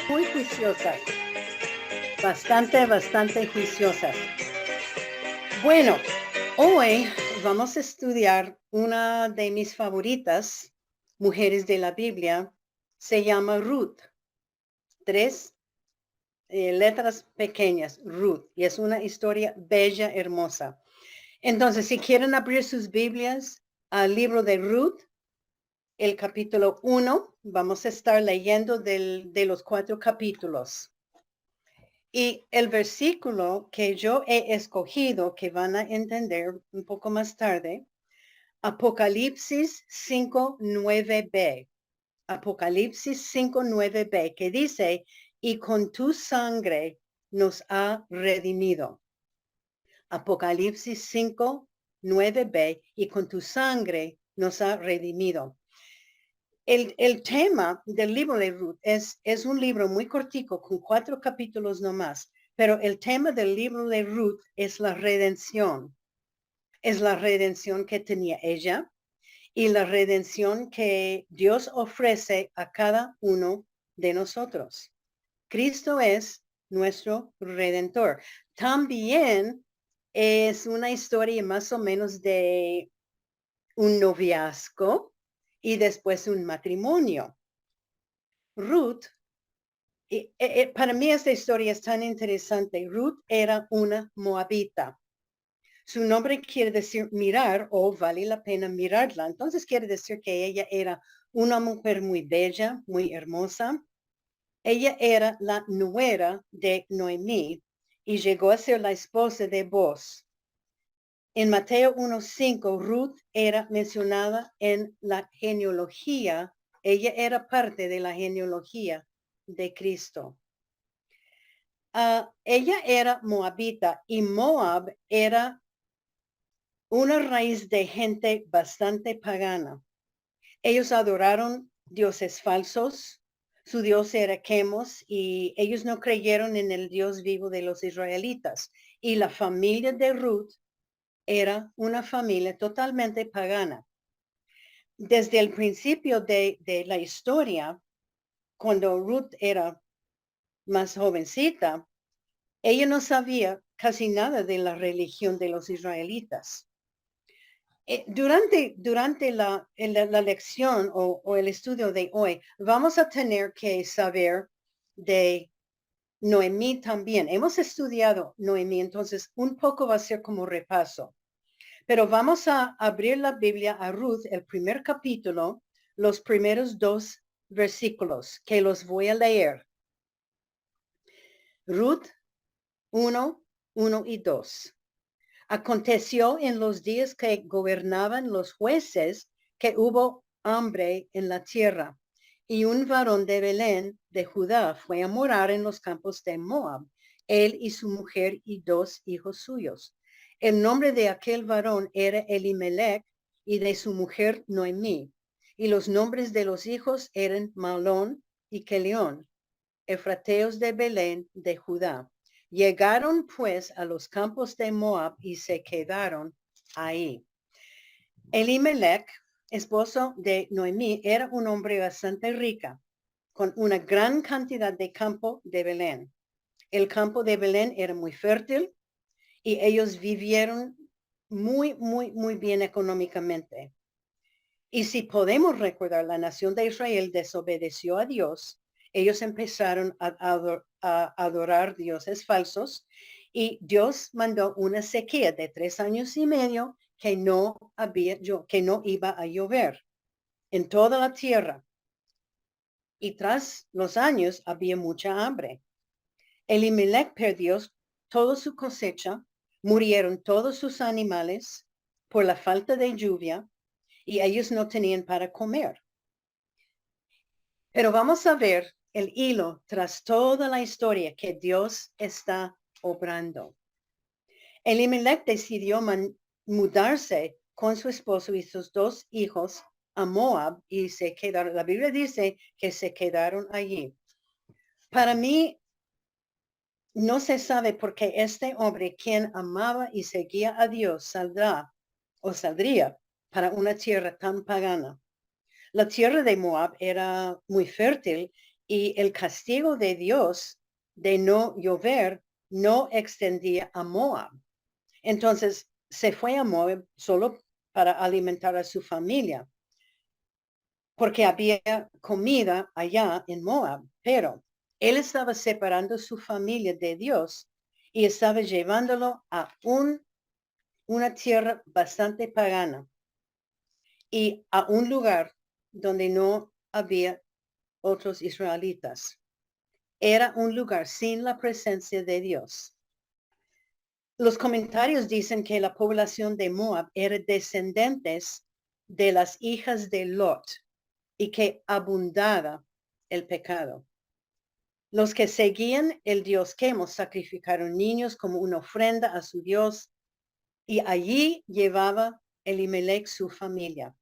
Muy juiciosas, bastante juiciosas. Bueno, hoy vamos a estudiar una de mis favoritas mujeres de la Biblia. Se llama Ruth. Tres letras pequeñas, Ruth. Y es una historia bella, hermosa. Entonces, si quieren abrir sus Biblias al libro de Ruth, el capítulo 1, vamos a estar leyendo de los 4 capítulos. Y el versículo que yo he escogido, que van a entender un poco más tarde, Apocalipsis 5:9b. Apocalipsis 5:9b, que dice, y con tu sangre nos ha redimido. Apocalipsis 5:9b, y con tu sangre nos ha redimido. El tema del libro de Ruth es un libro muy cortico, con 4 capítulos nomás, pero el tema del libro de Ruth es la redención. Es la redención que tenía ella y la redención que Dios ofrece a cada uno de nosotros. Cristo es nuestro redentor. También es una historia más o menos de un noviazgo y después un matrimonio. Ruth, para mí esta historia es tan interesante. Ruth era una moabita. Su nombre quiere decir mirar o vale la pena mirarla. Entonces quiere decir que ella era una mujer muy bella, muy hermosa. Ella era la nuera de Noemí y llegó a ser la esposa de Boaz. En Mateo 1:5, Ruth era mencionada en la genealogía. Ella era parte de la genealogía de Cristo. Ella era moabita y Moab era una raíz de gente bastante pagana. Ellos adoraron dioses falsos. Su dios era Chemos y ellos no creyeron en el Dios vivo de los israelitas. Y la familia de Ruth era una familia totalmente pagana. Desde el principio de la historia, cuando Ruth era más jovencita, ella no sabía casi nada de la religión de los israelitas. Durante la lección o el estudio de hoy, vamos a tener que saber de Noemí también. Hemos estudiado Noemí, entonces un poco va a ser como repaso. Pero vamos a abrir la Biblia a Ruth, el primer capítulo, los primeros 2 versículos que los voy a leer. Ruth 1:1 y 2. Aconteció en los días que gobernaban los jueces que hubo hambre en la tierra, y un varón de Belén de Judá fue a morar en los campos de Moab, él y su mujer y 2 hijos suyos. El nombre de aquel varón era Elimelech y de su mujer Noemí, y los nombres de los hijos eran Mahlón y Kelión, efrateos de Belén de Judá. Llegaron pues a los campos de Moab y se quedaron ahí. Elimelech, esposo de Noemí, era un hombre bastante rica, con una gran cantidad de campo de Belén. El campo de Belén era muy fértil y ellos vivieron muy bien económicamente. Y si podemos recordar, la nación de Israel desobedeció a Dios. Ellos empezaron a adorar dioses falsos y Dios mandó una sequía de 3 años y medio que no iba a llover en toda la tierra. Y tras los años había mucha hambre. Elimelech perdió toda su cosecha, murieron todos sus animales por la falta de lluvia y ellos no tenían para comer. Pero vamos a ver el hilo tras toda la historia que Dios está obrando. Elimelech decidió mudarse con su esposo y sus 2 hijos a Moab y se quedaron. La Biblia dice que se quedaron allí. Para mí, no se sabe por qué este hombre, quien amaba y seguía a Dios, saldría para una tierra tan pagana. La tierra de Moab era muy fértil y el castigo de Dios de no llover no extendía a Moab. Entonces se fue a Moab solo para alimentar a su familia, porque había comida allá en Moab, pero él estaba separando su familia de Dios y estaba llevándolo a una tierra bastante pagana y a un lugar donde no había otros israelitas. Era un lugar sin la presencia de Dios. Los comentarios dicen que la población de Moab era descendientes de las hijas de Lot y que abundaba el pecado. Los que seguían el dios Quemos sacrificaron niños como una ofrenda a su dios y allí llevaba Elimelech su familia.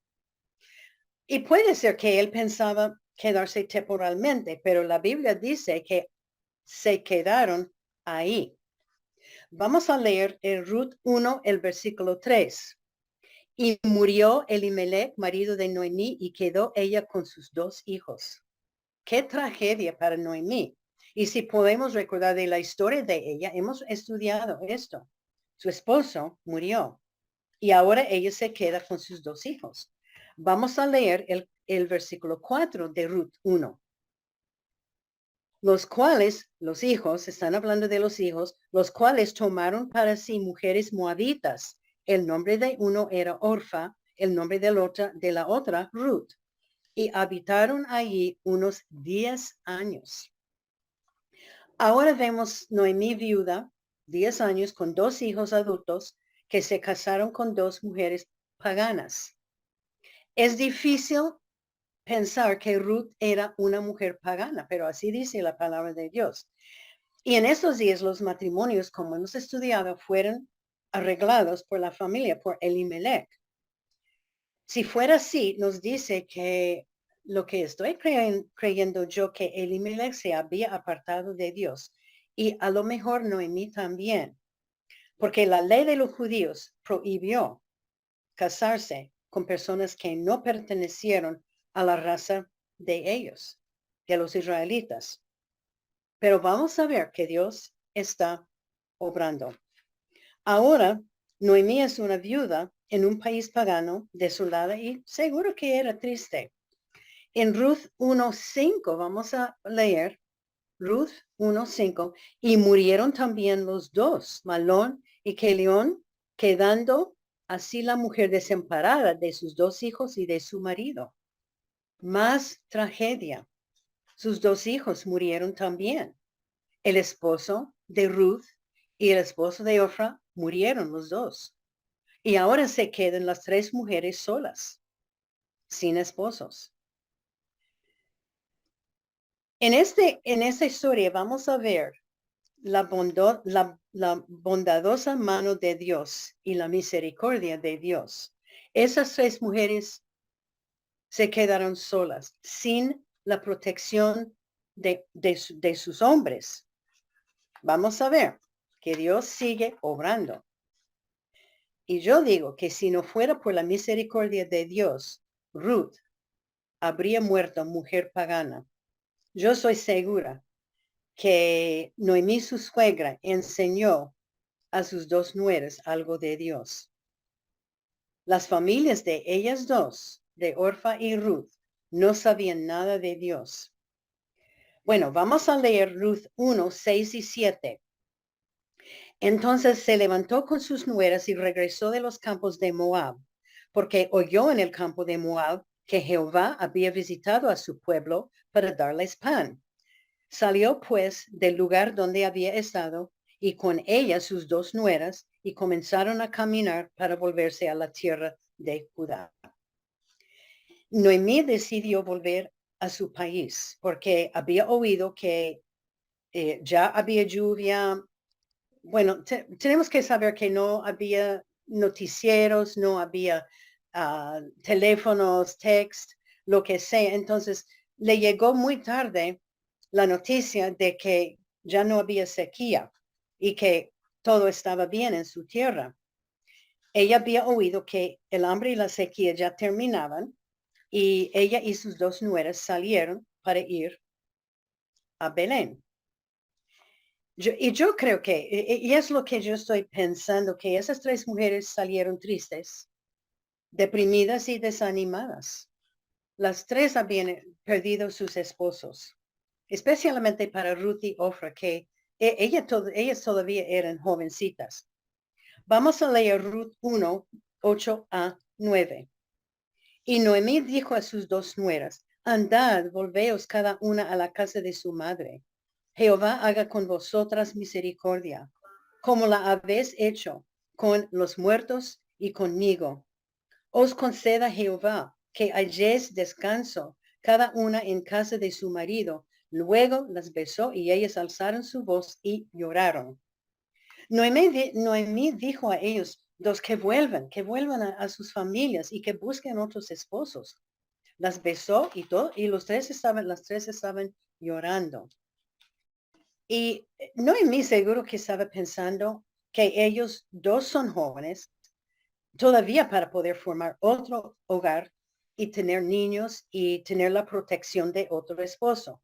Y puede ser que él pensaba quedarse temporalmente, pero la Biblia dice que se quedaron ahí. Vamos a leer en Ruth 1, el versículo 3. Y murió Elimelech, marido de Noemí, y quedó ella con sus 2 hijos. Qué tragedia para Noemí. Y si podemos recordar de la historia de ella, hemos estudiado esto. Su esposo murió y ahora ella se queda con sus 2 hijos. Vamos a leer el versículo 4 de Ruth 1. Los cuales, los hijos, están hablando de los hijos, los cuales tomaron para sí mujeres moabitas. El nombre de uno era Orfa, el nombre de la otra Ruth. Y habitaron allí unos 10 años. Ahora vemos Noemí viuda, 10 años, con 2 hijos adultos que se casaron con 2 mujeres paganas. Es difícil pensar que Ruth era una mujer pagana, pero así dice la palabra de Dios. Y en esos días los matrimonios, como hemos estudiado, fueron arreglados por la familia, por Elimelech. Si fuera así, nos dice que lo que estoy creyendo yo, que Elimelech se había apartado de Dios y a lo mejor Noemí también, porque la ley de los judíos prohibió casarse con personas que no pertenecieron a la raza de ellos, de los israelitas. Pero vamos a ver que Dios está obrando. Ahora, Noemí es una viuda en un país pagano, desolada y seguro que era triste. En Ruth 1:5 vamos a leer Ruth 1:5 y murieron también los 2, Malón y Kelión, quedando así la mujer desamparada de sus 2 hijos y de su marido. Más tragedia. Sus 2 hijos murieron también. El esposo de Ruth y el esposo de Orfa murieron los 2. Y ahora se quedan las 3 mujeres solas, sin esposos. En esta historia vamos a ver la bondadosa mano de Dios y la misericordia de Dios. Esas 3 mujeres se quedaron solas, sin la protección de sus hombres. Vamos a ver que Dios sigue obrando. Y yo digo que si no fuera por la misericordia de Dios, Ruth habría muerto mujer pagana. Yo soy segura que Noemí, su suegra, enseñó a sus 2 nueras algo de Dios. Las familias de ellas 2, de Orfa y Ruth, no sabían nada de Dios. Bueno, vamos a leer Ruth 1:6 y 7. Entonces se levantó con sus nueras y regresó de los campos de Moab, porque oyó en el campo de Moab que Jehová había visitado a su pueblo para darles pan. Salió pues del lugar donde había estado y con ella sus 2 nueras y comenzaron a caminar para volverse a la tierra de Judá. Noemí decidió volver a su país porque había oído que ya había lluvia. Bueno, tenemos que saber que no había noticieros, no había teléfonos, text, lo que sea. Entonces, le llegó muy tarde la noticia de que ya no había sequía y que todo estaba bien en su tierra. Ella había oído que el hambre y la sequía ya terminaban y ella y sus dos nueras salieron para ir a Belén. Yo creo que, y es lo que yo estoy pensando, que esas tres mujeres salieron tristes, deprimidas y desanimadas. Las tres habían perdido sus esposos, especialmente para Ruth y Ofra, que ellas todavía eran jovencitas. Vamos a leer Ruth 1, 8 a 9. Y Noemí dijo a sus dos nueras, andad, volveos cada una a la casa de su madre. Jehová haga con vosotras misericordia, como la habéis hecho con los muertos y conmigo. Os conceda Jehová que halléis descanso, cada una en casa de su marido. Luego las besó y ellas alzaron su voz y lloraron. Noemí dijo a ellos dos que vuelvan a sus familias y que busquen otros esposos. Las besó y todo, y las tres estaban llorando. Y Noemí seguro que estaba pensando que ellos dos son jóvenes todavía para poder formar otro hogar y tener niños y tener la protección de otro esposo.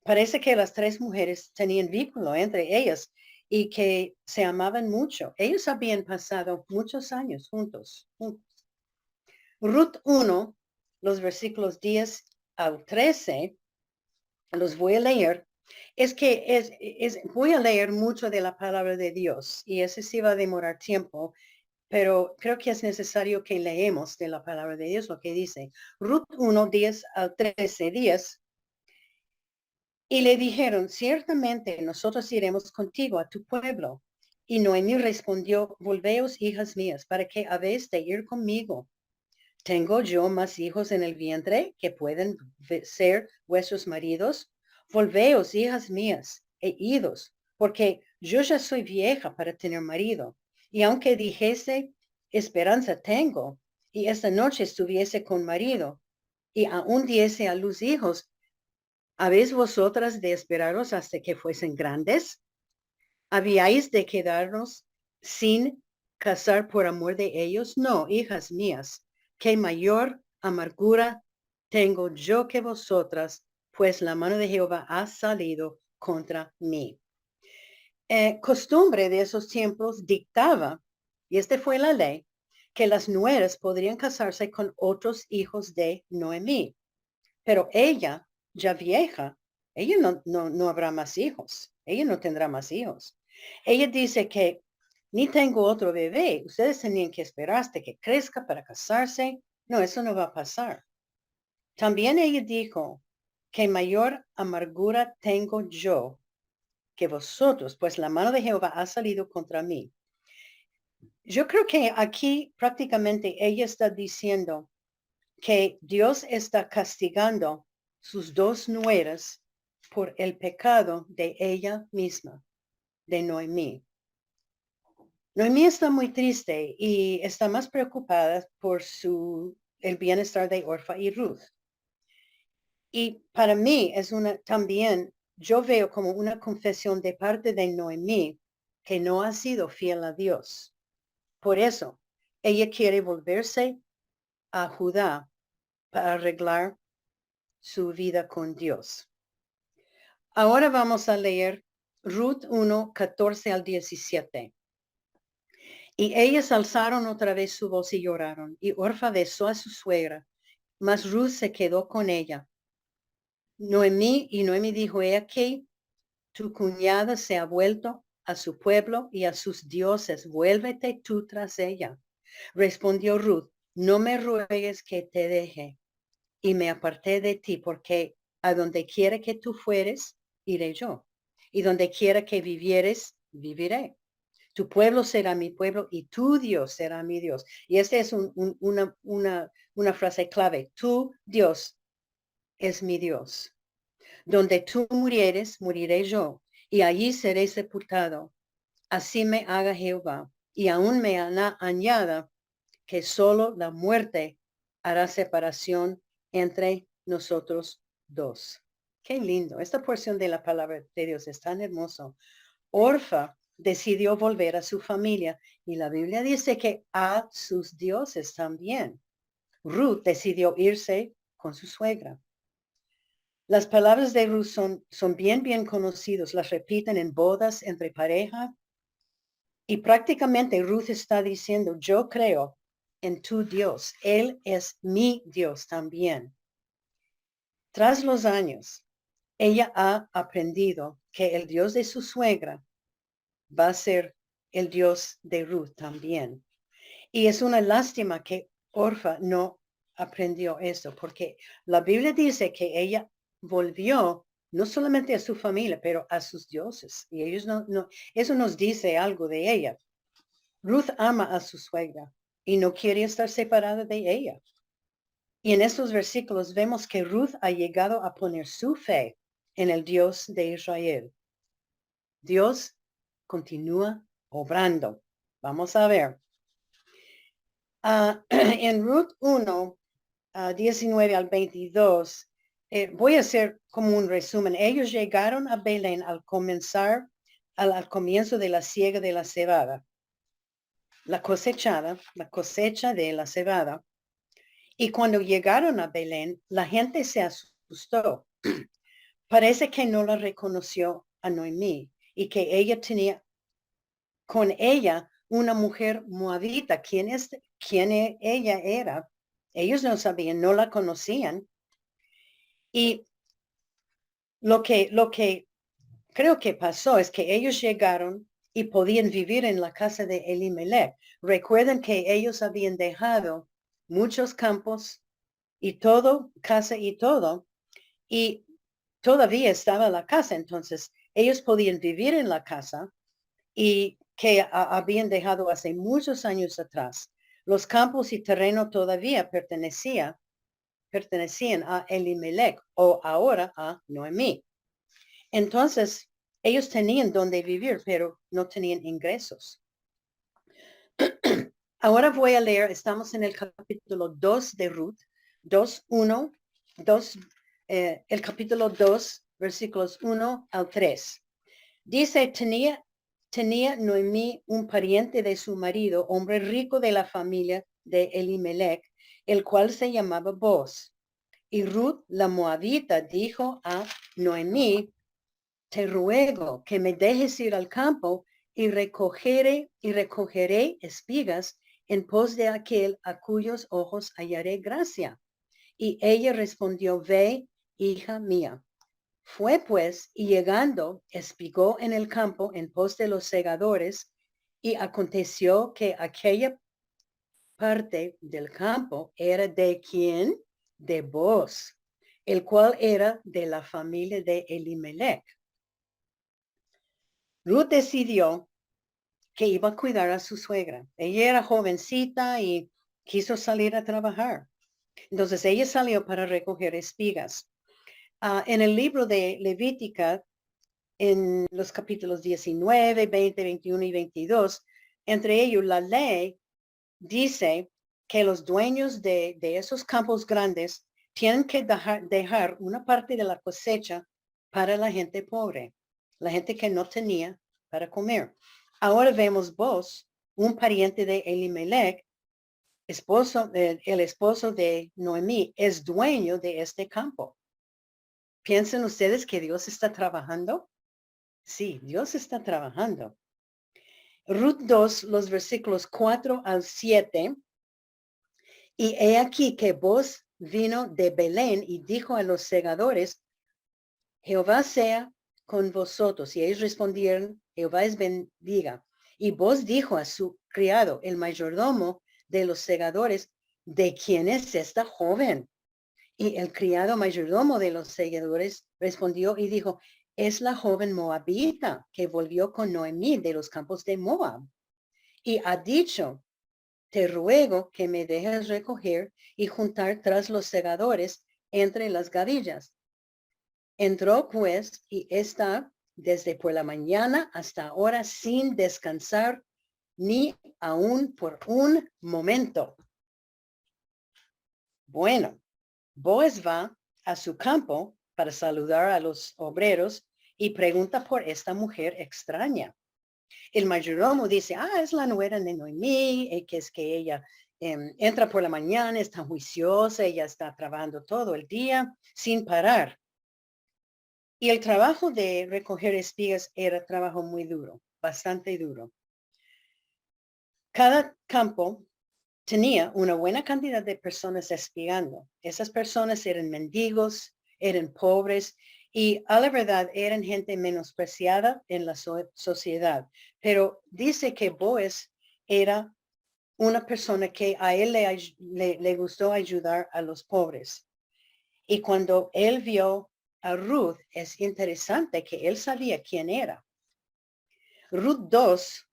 Parece que las tres mujeres tenían vínculo entre ellas y que se amaban mucho. Ellos habían pasado muchos años juntos. Ruth 1, los versículos 10 al 13, los voy a leer. Voy a leer mucho de la palabra de Dios y ese sí va a demorar tiempo, pero creo que es necesario que leemos de la palabra de Dios lo que dice. Ruth 1, 10 al 13 días. Y le dijeron, ciertamente nosotros iremos contigo a tu pueblo. Y Noemí respondió, volveos, hijas mías, ¿para qué habéis de ir conmigo? ¿Tengo yo más hijos en el vientre que pueden ser vuestros maridos? Volveos, hijas mías, e idos, porque yo ya soy vieja para tener marido. Y aunque dijese, esperanza tengo, y esta noche estuviese con marido, y aún diese a luz hijos, ¿habéis vosotras de esperaros hasta que fuesen grandes? ¿Habíais de quedarnos sin casar por amor de ellos? No, hijas mías, que mayor amargura tengo yo que vosotras, pues la mano de Jehová ha salido contra mí. Costumbre de esos tiempos dictaba, y esta fue la ley, que las nueras podrían casarse con otros hijos de Noemí. Pero ella, ya vieja, ella no habrá más hijos. Ella no tendrá más hijos. Ella dice que ni tengo otro bebé. Ustedes tenían que esperar hasta que crezca para casarse. No, eso no va a pasar. También ella dijo que mayor amargura tengo yo que vosotros, pues la mano de Jehová ha salido contra mí. Yo creo que aquí prácticamente ella está diciendo que Dios está castigando sus dos nueras por el pecado de ella misma, de Noemí. Noemí está muy triste y está más preocupada por el bienestar de Orfa y Ruth. Y para mí también, yo veo como una confesión de parte de Noemí que no ha sido fiel a Dios. Por eso, ella quiere volverse a Judá para arreglar su vida con Dios. Ahora vamos a leer Ruth 1, 14 al 17. Y ellas alzaron otra vez su voz y lloraron, y Orfa besó a su suegra, mas Ruth se quedó con ella. Noemí dijo, he aquí, tu cuñada se ha vuelto a su pueblo y a sus dioses, vuélvete tú tras ella. Respondió Ruth, no me ruegues que te deje, y me aparté de ti, porque a donde quiera que tú fueres, iré yo, y donde quiera que vivieres, viviré. Tu pueblo será mi pueblo y tu Dios será mi Dios. Y esta es una frase clave. Tu Dios es mi Dios. Donde tú murieres, moriré yo, y allí seré sepultado. Así me haga Jehová, y aún me añada que solo la muerte hará separación entre nosotros dos. Qué lindo. Esta porción de la palabra de Dios es tan hermoso. Orfa decidió volver a su familia y la Biblia dice que a sus dioses también. Ruth decidió irse con su suegra. Las palabras de Ruth son bien conocidos. Las repiten en bodas entre pareja. Y prácticamente Ruth está diciendo, yo creo en tu Dios. Él es mi Dios también. Tras los años, ella ha aprendido que el Dios de su suegra va a ser el Dios de Ruth también. Y es una lástima que Orfa no aprendió eso, porque la Biblia dice que ella volvió no solamente a su familia, pero a sus dioses. Y ellos eso nos dice algo de ella. Ruth ama a su suegra y no quiere estar separada de ella. Y en estos versículos vemos que Ruth ha llegado a poner su fe en el Dios de Israel. Dios continúa obrando. Vamos a ver. En Ruth 1, 19 al 22, voy a hacer como un resumen. Ellos llegaron a Belén al comienzo de la siega de la cebada, la cosecha de la cebada. Y cuando llegaron a Belén, la gente se asustó. Parece que no la reconoció a Noemí y que ella tenía con ella una mujer moabita. ¿Quién ella era? Ellos no sabían, no la conocían. Y lo que creo que pasó es que ellos llegaron y podían vivir en la casa de Elimelech. Recuerden que ellos habían dejado muchos campos y todo, casa y todo, y todavía estaba la casa. Entonces, ellos podían vivir en la casa y que habían dejado hace muchos años atrás. Los campos y terreno todavía pertenecían a Elimelech o ahora a Noemí. Entonces, ellos tenían donde vivir, pero no tenían ingresos. Ahora voy a leer, estamos en el capítulo 2 de Ruth, 2:1, el capítulo 2, versículos 1 al 3. Dice, tenía Noemí un pariente de su marido, hombre rico de la familia de Elimelech, el cual se llamaba Boaz. Y Ruth, la moabita, dijo a Noemí, te ruego que me dejes ir al campo y recogeré espigas en pos de aquel a cuyos ojos hallaré gracia. Y ella respondió, ve, hija mía. Fue pues, y llegando, espigó en el campo en pos de los segadores, y aconteció que aquella parte del campo era de ¿quién? De Boaz, el cual era de la familia de Elimelech. Ruth decidió que iba a cuidar a su suegra. Ella era jovencita y quiso salir a trabajar. Entonces ella salió para recoger espigas. En el libro de Levítica, en los capítulos 19, 20, 21 y 22, entre ellos la ley dice que los dueños de esos campos grandes tienen que dejar una parte de la cosecha para la gente pobre, la gente que no tenía para comer. Ahora vemos vos, un pariente de Elimelech, el esposo de Noemí, es dueño de este campo. ¿Piensan ustedes que Dios está trabajando? Sí, Dios está trabajando. Ruth 2, los versículos 4 al 7. Y he aquí que Boaz vino de Belén y dijo a los segadores, Jehová sea con vosotros. Y ellos respondieron, Jehová es bendiga. Y Boaz dijo a su criado, el mayordomo de los segadores, ¿de quién es esta joven? Y el criado mayordomo de los segadores respondió y dijo, es la joven moabita que volvió con Noemí de los campos de Moab. Y ha dicho, te ruego que me dejes recoger y juntar tras los segadores entre las gavillas. Entró pues y está desde por la mañana hasta ahora sin descansar ni aún por un momento. Bueno, Boaz va a su campo para saludar a los obreros y pregunta por esta mujer extraña. El mayordomo dice, es la nuera de Noemí, que es que ella entra por la mañana, está juiciosa, ella está trabajando todo el día sin parar. Y el trabajo de recoger espigas era trabajo muy duro, bastante duro. Cada campo tenía una buena cantidad de personas espigando. Esas personas eran mendigos, eran pobres y a la verdad eran gente menospreciada en la sociedad. Pero dice que Boaz era una persona que a él le gustó ayudar a los pobres. Y cuando él vio a Ruth, es interesante que él sabía quién era. Ruth 2,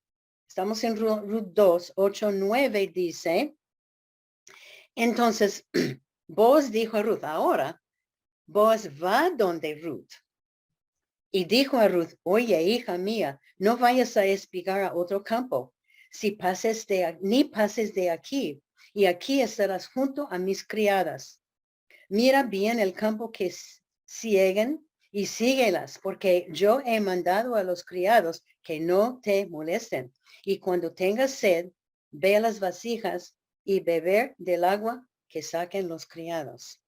estamos en Ruth 2, 8, 9 dice, entonces Boaz dijo a Ruth, ahora Boaz va donde Ruth. Y dijo a Ruth, oye, hija mía, no vayas a espigar a otro campo, ni pases de aquí, y aquí estarás junto a mis criadas. Mira bien el campo que siguen y síguelas, porque yo he mandado a los criados que no te molesten. Y cuando tengas sed, ve a las vasijas y beber del agua que saquen los criados.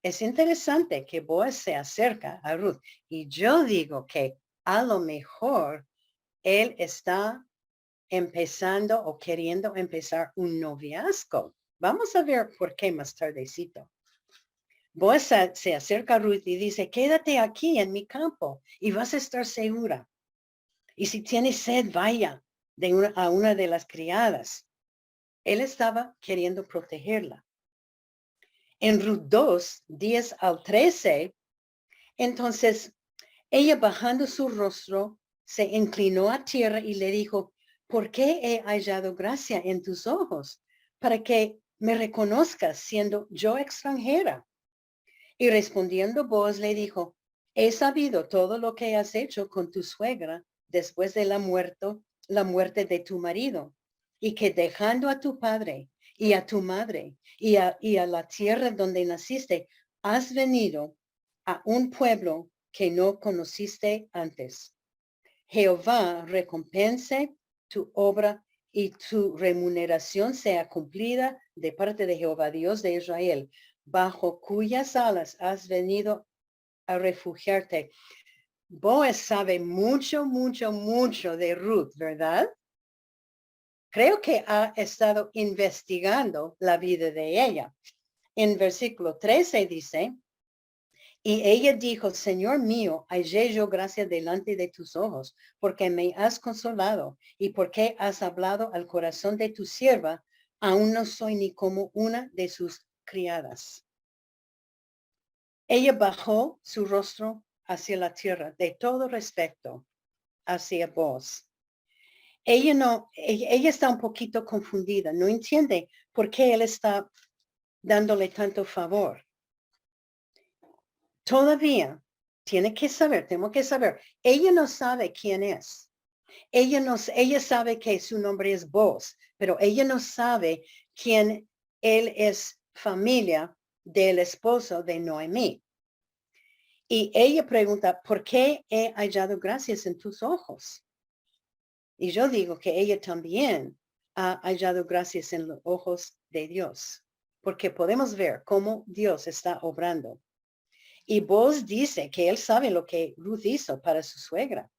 Es interesante que Boaz se acerca a Ruth y yo digo que a lo mejor él está empezando o queriendo empezar un noviazgo. Vamos a ver por qué más tardecito. Boaz se acerca a Ruth y dice, quédate aquí en mi campo y vas a estar segura. Y si tienes sed, vaya a una de las criadas. Él estaba queriendo protegerla. En Ruth 2, 10 al 13, entonces ella bajando su rostro, se inclinó a tierra y le dijo, ¿por qué he hallado gracia en tus ojos? Para que me reconozcas siendo yo extranjera. Y respondiendo Boaz le dijo, he sabido todo lo que has hecho con tu suegra después de la muerte de tu marido, y que dejando a tu padre y a tu madre y a la tierra donde naciste, has venido a un pueblo que no conociste antes. Jehová recompense tu obra y tu remuneración sea cumplida de parte de Jehová, Dios de Israel, bajo cuyas alas has venido a refugiarte. Boaz sabe mucho, mucho, mucho de Ruth, ¿verdad? Creo que ha estado investigando la vida de ella. En versículo 13 dice, y ella dijo, Señor mío, hallé yo gracia delante de tus ojos, porque me has consolado y porque has hablado al corazón de tu sierva, aún no soy ni como una de sus criadas. Ella bajó su rostro hacia la tierra de todo respecto hacia vos. Ella está un poquito confundida, no entiende por qué él está dándole tanto favor. Todavía tengo que saber, ella no sabe quién es. Ella sabe que su nombre es Boaz, pero ella no sabe quién él es, familia del esposo de Noemí. Y ella pregunta, ¿por qué he hallado gracias en tus ojos? Y yo digo que ella también ha hallado gracias en los ojos de Dios, porque podemos ver cómo Dios está obrando. Y Boaz dice que él sabe lo que Ruth hizo para su suegra.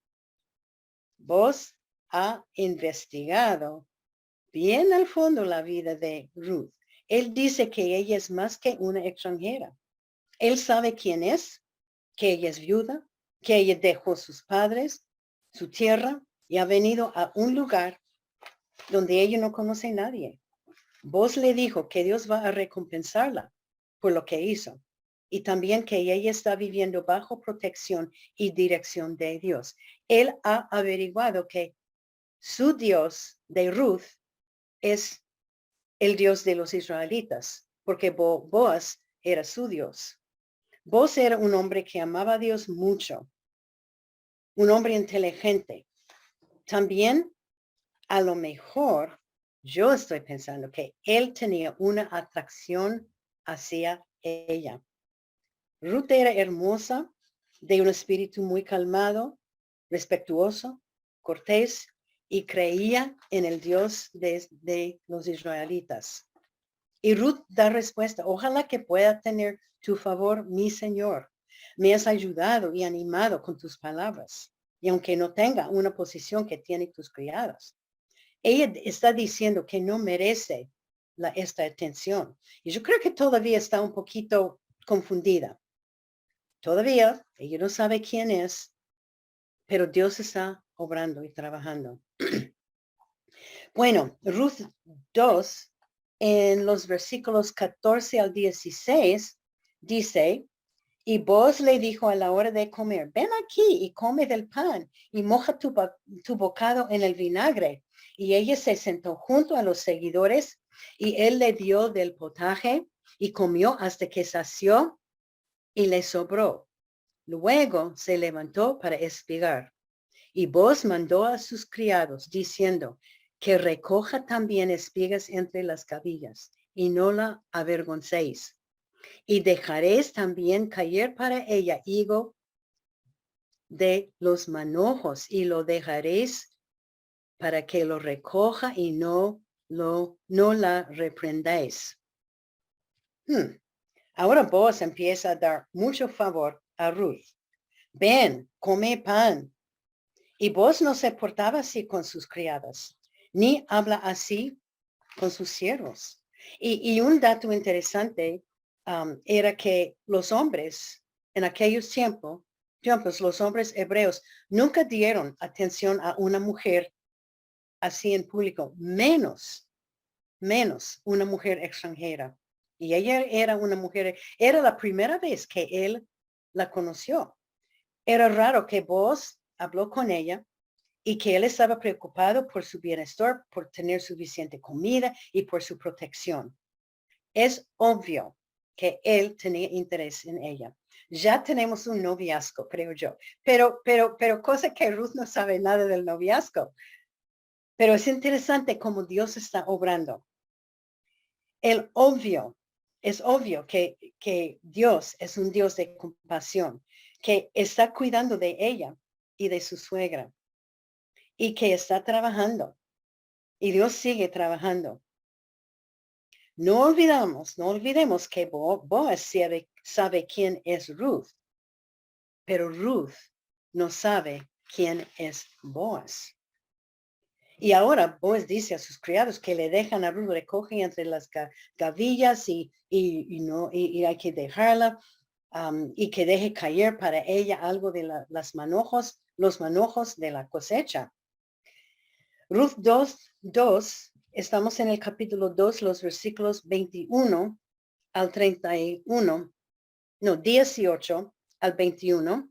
Boaz ha investigado bien al fondo la vida de Ruth. Él dice que ella es más que una extranjera. Él sabe quién es, que ella es viuda, que ella dejó sus padres, su tierra y ha venido a un lugar donde ella no conoce a nadie. Boaz le dijo que Dios va a recompensarla por lo que hizo y también que ella está viviendo bajo protección y dirección de Dios. Él ha averiguado que su Dios de Ruth es el Dios de los israelitas, porque Boaz era su Dios. Boaz era un hombre que amaba a Dios mucho, un hombre inteligente. También, a lo mejor, yo estoy pensando que él tenía una atracción hacia ella. Ruth era hermosa, de un espíritu muy calmado, respetuoso, cortés, y creía en el Dios de los israelitas. Y Ruth da respuesta, ojalá que pueda tener tu favor, mi Señor. Me has ayudado y animado con tus palabras. Y aunque no tenga una posición que tienen tus criadas, ella está diciendo que no merece esta atención. Y yo creo que todavía está un poquito confundida. Todavía ella no sabe quién es, pero Dios está obrando y trabajando. Bueno, Ruth 2, en los versículos 14 al 16, dice, y Boaz le dijo a la hora de comer, ven aquí y come del pan y moja tu bocado en el vinagre. Y ella se sentó junto a los seguidores y él le dio del potaje y comió hasta que sació y le sobró. Luego se levantó para espigar. Y Boaz mandó a sus criados diciendo que recoja también espigas entre las gavillas y no la avergoncéis. Y dejaréis también caer para ella higo de los manojos y lo dejaréis para que lo recoja y no la reprendáis. Ahora Boaz empieza a dar mucho favor a Ruth. Ven, come pan. Y Boaz no se portaba así con sus criadas, ni habla así con sus siervos. Y un dato interesante era que los hombres en aquellos tiempos, los hombres hebreos nunca dieron atención a una mujer así en público, menos una mujer extranjera. Y ella era una mujer, era la primera vez que él la conoció. Era raro que Boaz habló con ella y que él estaba preocupado por su bienestar, por tener suficiente comida y por su protección. Es obvio que él tenía interés en ella. Ya tenemos un noviazgo, creo yo, pero cosa que Ruth no sabe nada del noviazgo. Pero es interesante cómo Dios está obrando. Es obvio que Dios es un Dios de compasión, que está cuidando de ella y de su suegra y que está trabajando. Y Dios sigue trabajando. No olvidemos que Boaz sabe quién es Ruth, pero Ruth no sabe quién es Boaz. Y ahora Boaz dice a sus criados que le dejan a Ruth, recoge entre las gavillas y hay que dejarla y que deje caer para ella algo de los manojos de la cosecha. Ruth 2, estamos en el capítulo 2, los versículos 21 al 31, no, 18 al 21,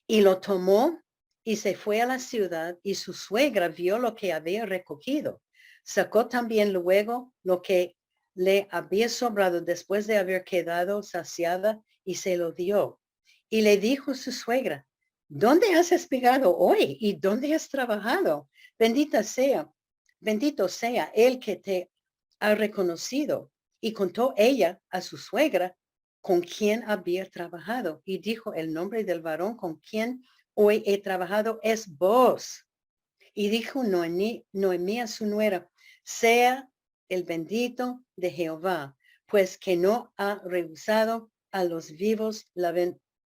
y lo tomó y se fue a la ciudad y su suegra vio lo que había recogido. Sacó también luego lo que le había sobrado después de haber quedado saciada y se lo dio. Y le dijo su suegra, ¿dónde has espigado hoy y dónde has trabajado? Bendito sea el que te ha reconocido. Y contó ella a su suegra con quien había trabajado. Y dijo, el nombre del varón con quien hoy he trabajado es Boaz. Y dijo Noemí a su nuera, sea el bendito de Jehová, pues que no ha rehusado a los vivos la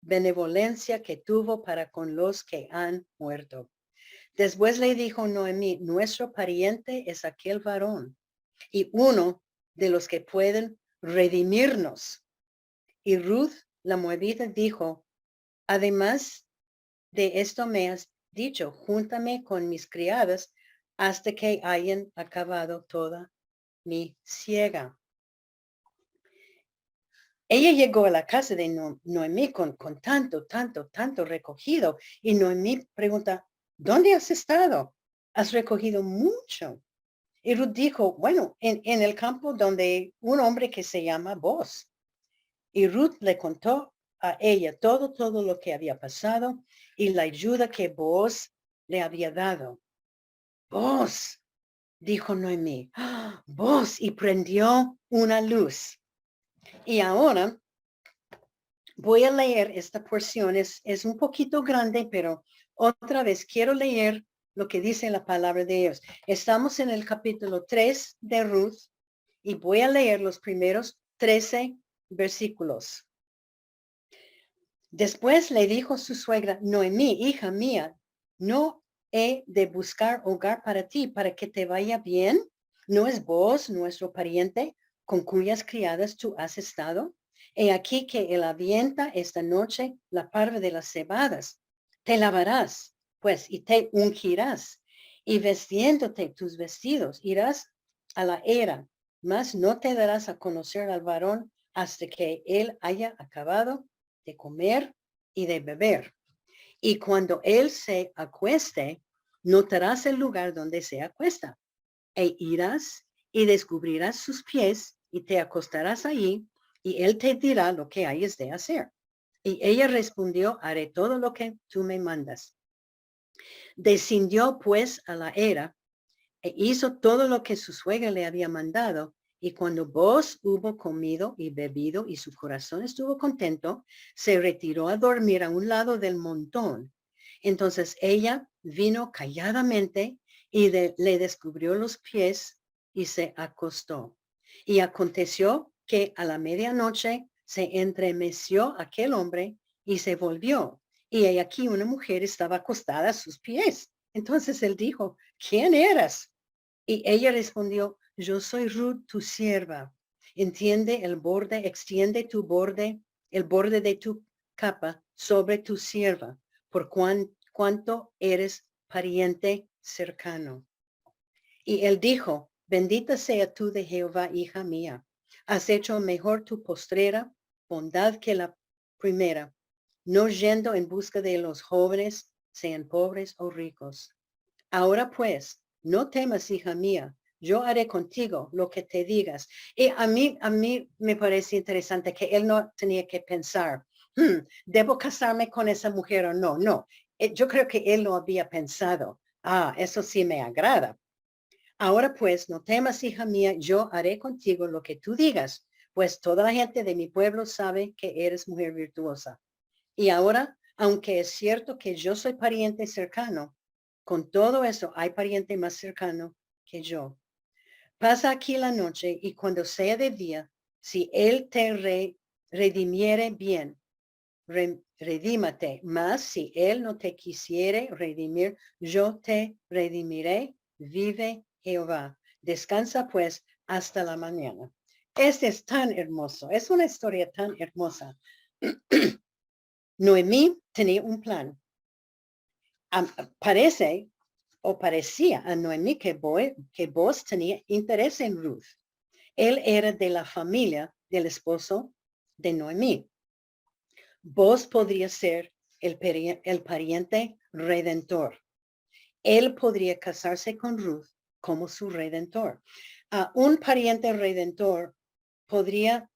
benevolencia que tuvo para con los que han muerto. Después le dijo Noemí, nuestro pariente es aquel varón y uno de los que pueden redimirnos. Y Ruth, la moabita, dijo, además de esto me has dicho, júntame con mis criadas hasta que hayan acabado toda mi siega. Ella llegó a la casa de Noemí con tanto recogido. Y Noemí pregunta, ¿dónde has estado? Has recogido mucho. Y Ruth dijo, bueno, en el campo donde un hombre que se llama Boaz. Y Ruth le contó a ella todo lo que había pasado y la ayuda que Boaz le había dado. Boaz, dijo Noemí, Boaz, y prendió una luz. Y ahora Voy a leer esta porción, es un poquito grande, pero otra vez quiero leer lo que dice la palabra de Dios. Estamos en el capítulo 3 de Ruth y voy a leer los primeros 13 versículos. Después le dijo su suegra, Noemí, hija mía, ¿no he de buscar hogar para ti, para que te vaya bien? ¿No es vos nuestro pariente con cuyas criadas tú has estado? He aquí que él avienta esta noche la parva de las cebadas. Te lavarás, pues, y te ungirás, y vestiéndote tus vestidos, irás a la era, mas no te darás a conocer al varón hasta que él haya acabado de comer y de beber. Y cuando él se acueste, notarás el lugar donde se acuesta, e irás y descubrirás sus pies y te acostarás allí, y él te dirá lo que hayas de hacer. Y ella respondió, haré todo lo que tú me mandas. Descendió pues a la era e hizo todo lo que su suegra le había mandado. Y cuando Boaz hubo comido y bebido y su corazón estuvo contento, se retiró a dormir a un lado del montón. Entonces ella vino calladamente y le descubrió los pies y se acostó. Y aconteció que a la medianoche se entremeció aquel hombre y se volvió. Y aquí una mujer estaba acostada a sus pies. Entonces él dijo, ¿quién eras? Y ella respondió, yo soy Ruth, tu sierva. Extiende tu borde, el borde de tu capa sobre tu sierva, por cuanto eres pariente cercano. Y él dijo, bendita sea tú de Jehová, hija mía. Has hecho mejor tu postrera bondad que la primera, no yendo en busca de los jóvenes, sean pobres o ricos. Ahora pues, no temas, hija mía, yo haré contigo lo que te digas. Y a mí me parece interesante que él no tenía que pensar, ¿debo casarme con esa mujer o no? No, yo creo que él lo había pensado. Eso sí me agrada. Ahora pues, no temas, hija mía, yo haré contigo lo que tú digas, pues toda la gente de mi pueblo sabe que eres mujer virtuosa. Y ahora, aunque es cierto que yo soy pariente cercano, con todo eso hay pariente más cercano que yo. Pasa aquí la noche y cuando sea de día, si él te redimiere bien, redímate. Mas si él no te quisiere redimir, yo te redimiré, vive Jehová. Descansa pues hasta la mañana. Este es tan hermoso, es una historia tan hermosa. Noemí tenía un plan. Parece o parecía a Noemí que Boaz tenía interés en Ruth. Él era de la familia del esposo de Noemí. Boaz podría ser el pariente redentor. Él podría casarse con Ruth como su redentor. Un pariente redentor podría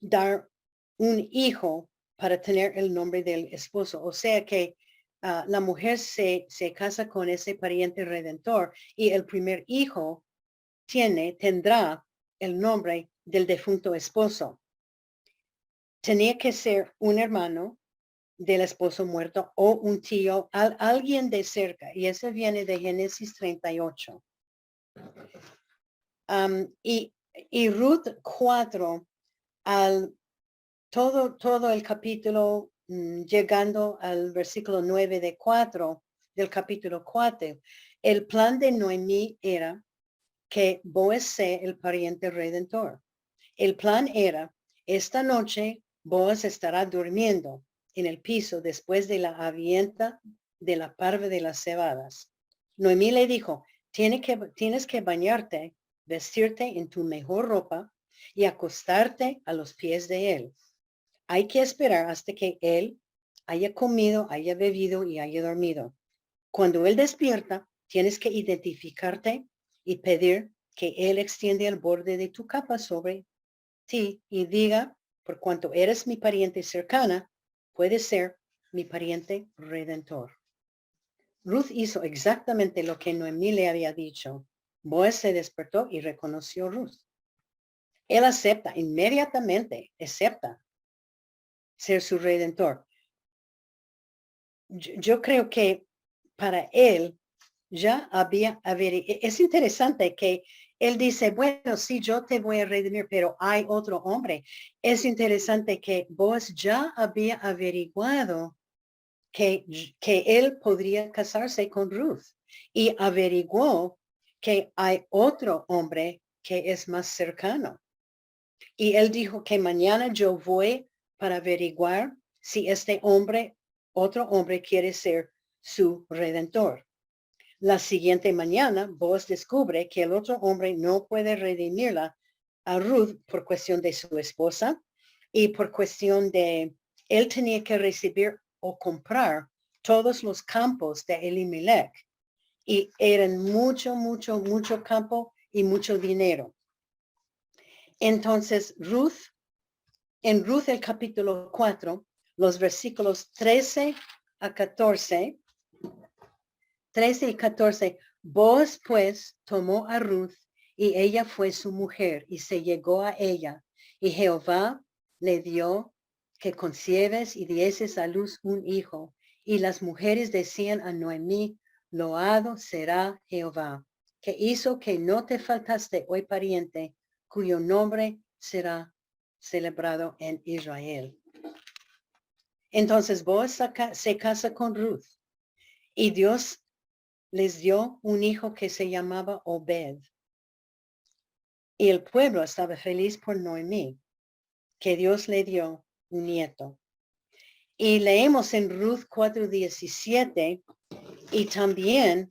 dar un hijo para tener el nombre del esposo. O sea que la mujer se casa con ese pariente redentor y el primer hijo tendrá el nombre del defunto esposo. Tenía que ser un hermano del esposo muerto o un tío, alguien de cerca. Y eso viene de Génesis 38. Y Ruth 4, al todo el capítulo, llegando al versículo 9 de 4 del capítulo 4, el plan de Noemí era que Boaz sea el pariente redentor. El plan era, esta noche Boaz estará durmiendo en el piso después de la avienta de la parva de las cebadas. Noemí le dijo, tienes que bañarte, vestirte en tu mejor ropa y acostarte a los pies de él. Hay que esperar hasta que él haya comido, haya bebido y haya dormido. Cuando él despierta, tienes que identificarte y pedir que él extiende el borde de tu capa sobre ti y diga, por cuanto eres mi pariente cercana, puedes ser mi pariente redentor. Ruth hizo exactamente lo que Noemí le había dicho. Boaz se despertó y reconoció a Ruth. Él acepta inmediatamente, acepta ser su redentor. Yo creo que para él ya había es interesante que él dice, bueno, sí, yo te voy a redimir, pero hay otro hombre. Es interesante que Boaz ya había averiguado que él podría casarse con Ruth y averiguó que hay otro hombre que es más cercano. Y él dijo que mañana yo voy para averiguar si este hombre, otro hombre, quiere ser su redentor. La siguiente mañana, Boaz descubre que el otro hombre no puede redimirla a Ruth por cuestión de su esposa y por cuestión de él tenía que recibir o comprar todos los campos de Elimelech y eran mucho campo y mucho dinero. Entonces en Ruth el capítulo 4, los versículos 13 a 14, 13 y 14, Boaz pues tomó a Ruth y ella fue su mujer y se llegó a ella. Y Jehová le dio que concieves y dieses a luz un hijo. Y las mujeres decían a Noemí, loado será Jehová, que hizo que no te faltaste hoy pariente, cuyo nombre será celebrado en Israel. Entonces Boaz se casa con Ruth y Dios les dio un hijo que se llamaba Obed. Y el pueblo estaba feliz por Noemí, que Dios le dio un nieto. Y leemos en Ruth 4:17 y también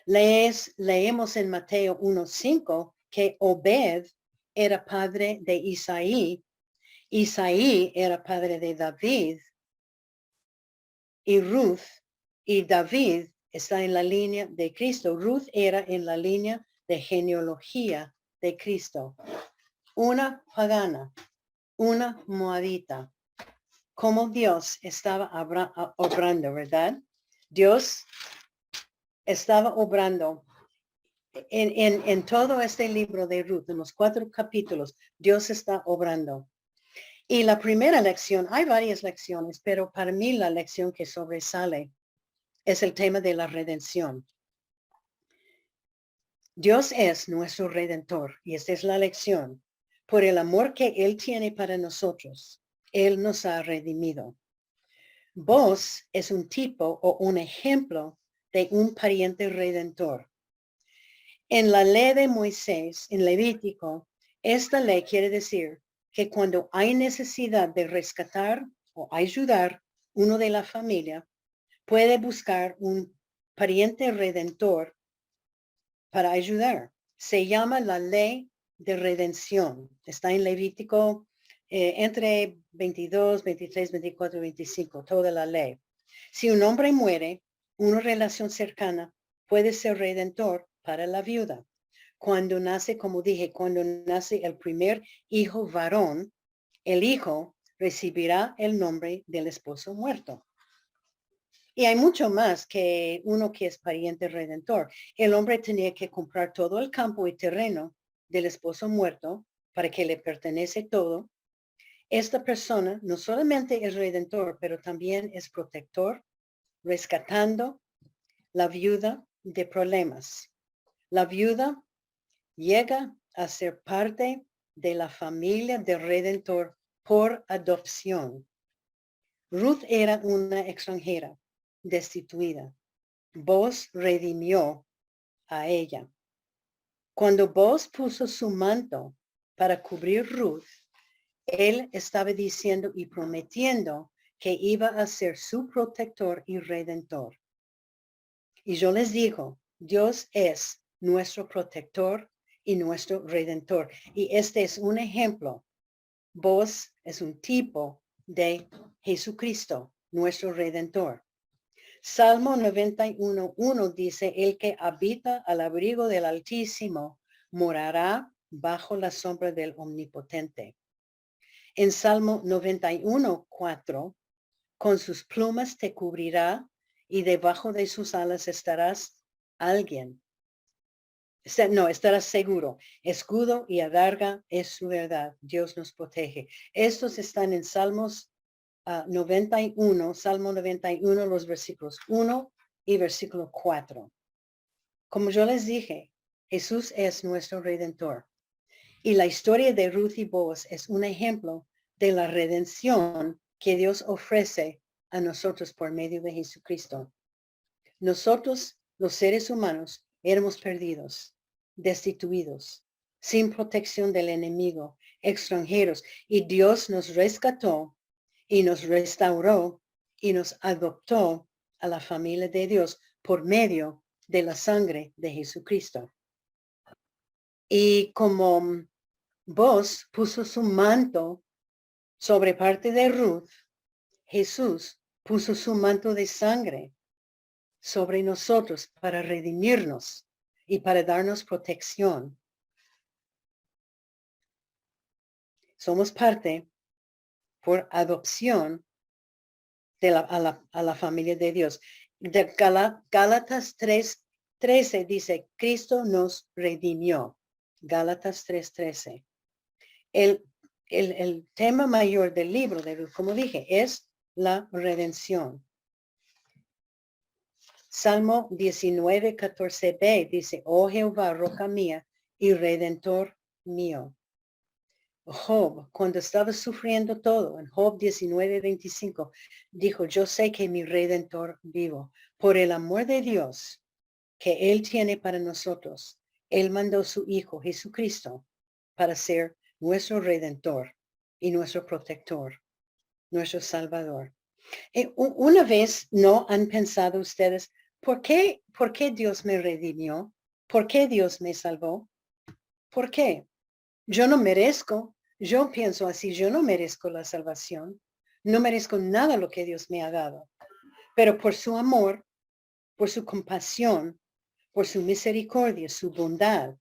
leemos en Mateo 1:5 que Obed era padre de Isaí. Isaí era padre de David. Y Ruth y David está en la línea de Cristo. Ruth era en la línea de genealogía de Cristo. Una pagana, una moabita. Como Dios estaba obrando, ¿verdad? Dios estaba obrando en todo este libro de Ruth, en los 4 capítulos, Dios está obrando. Y la primera lección, hay varias lecciones, pero para mí la lección que sobresale es el tema de la redención. Dios es nuestro redentor y esta es la lección. Por el amor que Él tiene para nosotros, Él nos ha redimido. Vos es un tipo o un ejemplo de un pariente redentor. En la ley de Moisés, en Levítico, esta ley quiere decir que cuando hay necesidad de rescatar o ayudar uno de la familia, puede buscar un pariente redentor para ayudar. Se llama la ley de redención. Está en Levítico entre 22, 23, 24, 25, toda la ley. Si un hombre muere, una relación cercana puede ser redentor para la viuda. Cuando nace, como dije, cuando nace el primer hijo varón, el hijo recibirá el nombre del esposo muerto. Y hay mucho más que uno que es pariente redentor. El hombre tenía que comprar todo el campo y terreno del esposo muerto para que le pertenece todo. Esta persona no solamente es redentor, pero también es protector, rescatando la viuda de problemas. La viuda llega a ser parte de la familia del redentor por adopción. Ruth era una extranjera destituida. Boaz redimió a ella. Cuando Boaz puso su manto para cubrir Ruth, él estaba diciendo y prometiendo que iba a ser su protector y redentor. Y yo les digo, Dios es nuestro protector y nuestro redentor. Y este es un ejemplo. Boaz es un tipo de Jesucristo, nuestro redentor. Salmo 91:1 dice, el que habita al abrigo del Altísimo morará bajo la sombra del Omnipotente. En Salmo 91:4, con sus plumas te cubrirá y debajo de sus alas estarás alguien. No, estarás seguro. Escudo y adarga es su verdad. Dios nos protege. Estos están en Salmos 91, Salmo 91, los versículos 1 y versículo 4. Como yo les dije, Jesús es nuestro Redentor. Y la historia de Ruth y Boaz es un ejemplo de la redención que Dios ofrece a nosotros por medio de Jesucristo. Nosotros, los seres humanos, éramos perdidos, destituidos, sin protección del enemigo, extranjeros, y Dios nos rescató y nos restauró y nos adoptó a la familia de Dios por medio de la sangre de Jesucristo. Y como Boaz puso su manto sobre parte de Ruth, Jesús puso su manto de sangre sobre nosotros para redimirnos y para darnos protección. Somos parte por adopción de a la familia de Dios. De Gálatas 3:13 dice, Cristo nos redimió. Gálatas 3:13. El tema mayor del libro de Ruth, como dije, es la redención. Salmo 19:14b dice, oh Jehová, roca mía y redentor mío. Job, cuando estaba sufriendo todo, en Job 19:25, dijo, yo sé que mi redentor vivo, por el amor de Dios que él tiene para nosotros, él mandó su Hijo Jesucristo para ser nuestro redentor y nuestro protector, nuestro salvador. Una vez no han pensado ustedes, por qué Dios me redimió? ¿Por qué Dios me salvó? ¿Por qué? Yo no merezco, yo pienso así, yo no merezco la salvación, no merezco nada lo que Dios me ha dado, pero por su amor, por su compasión, por su misericordia, su bondad,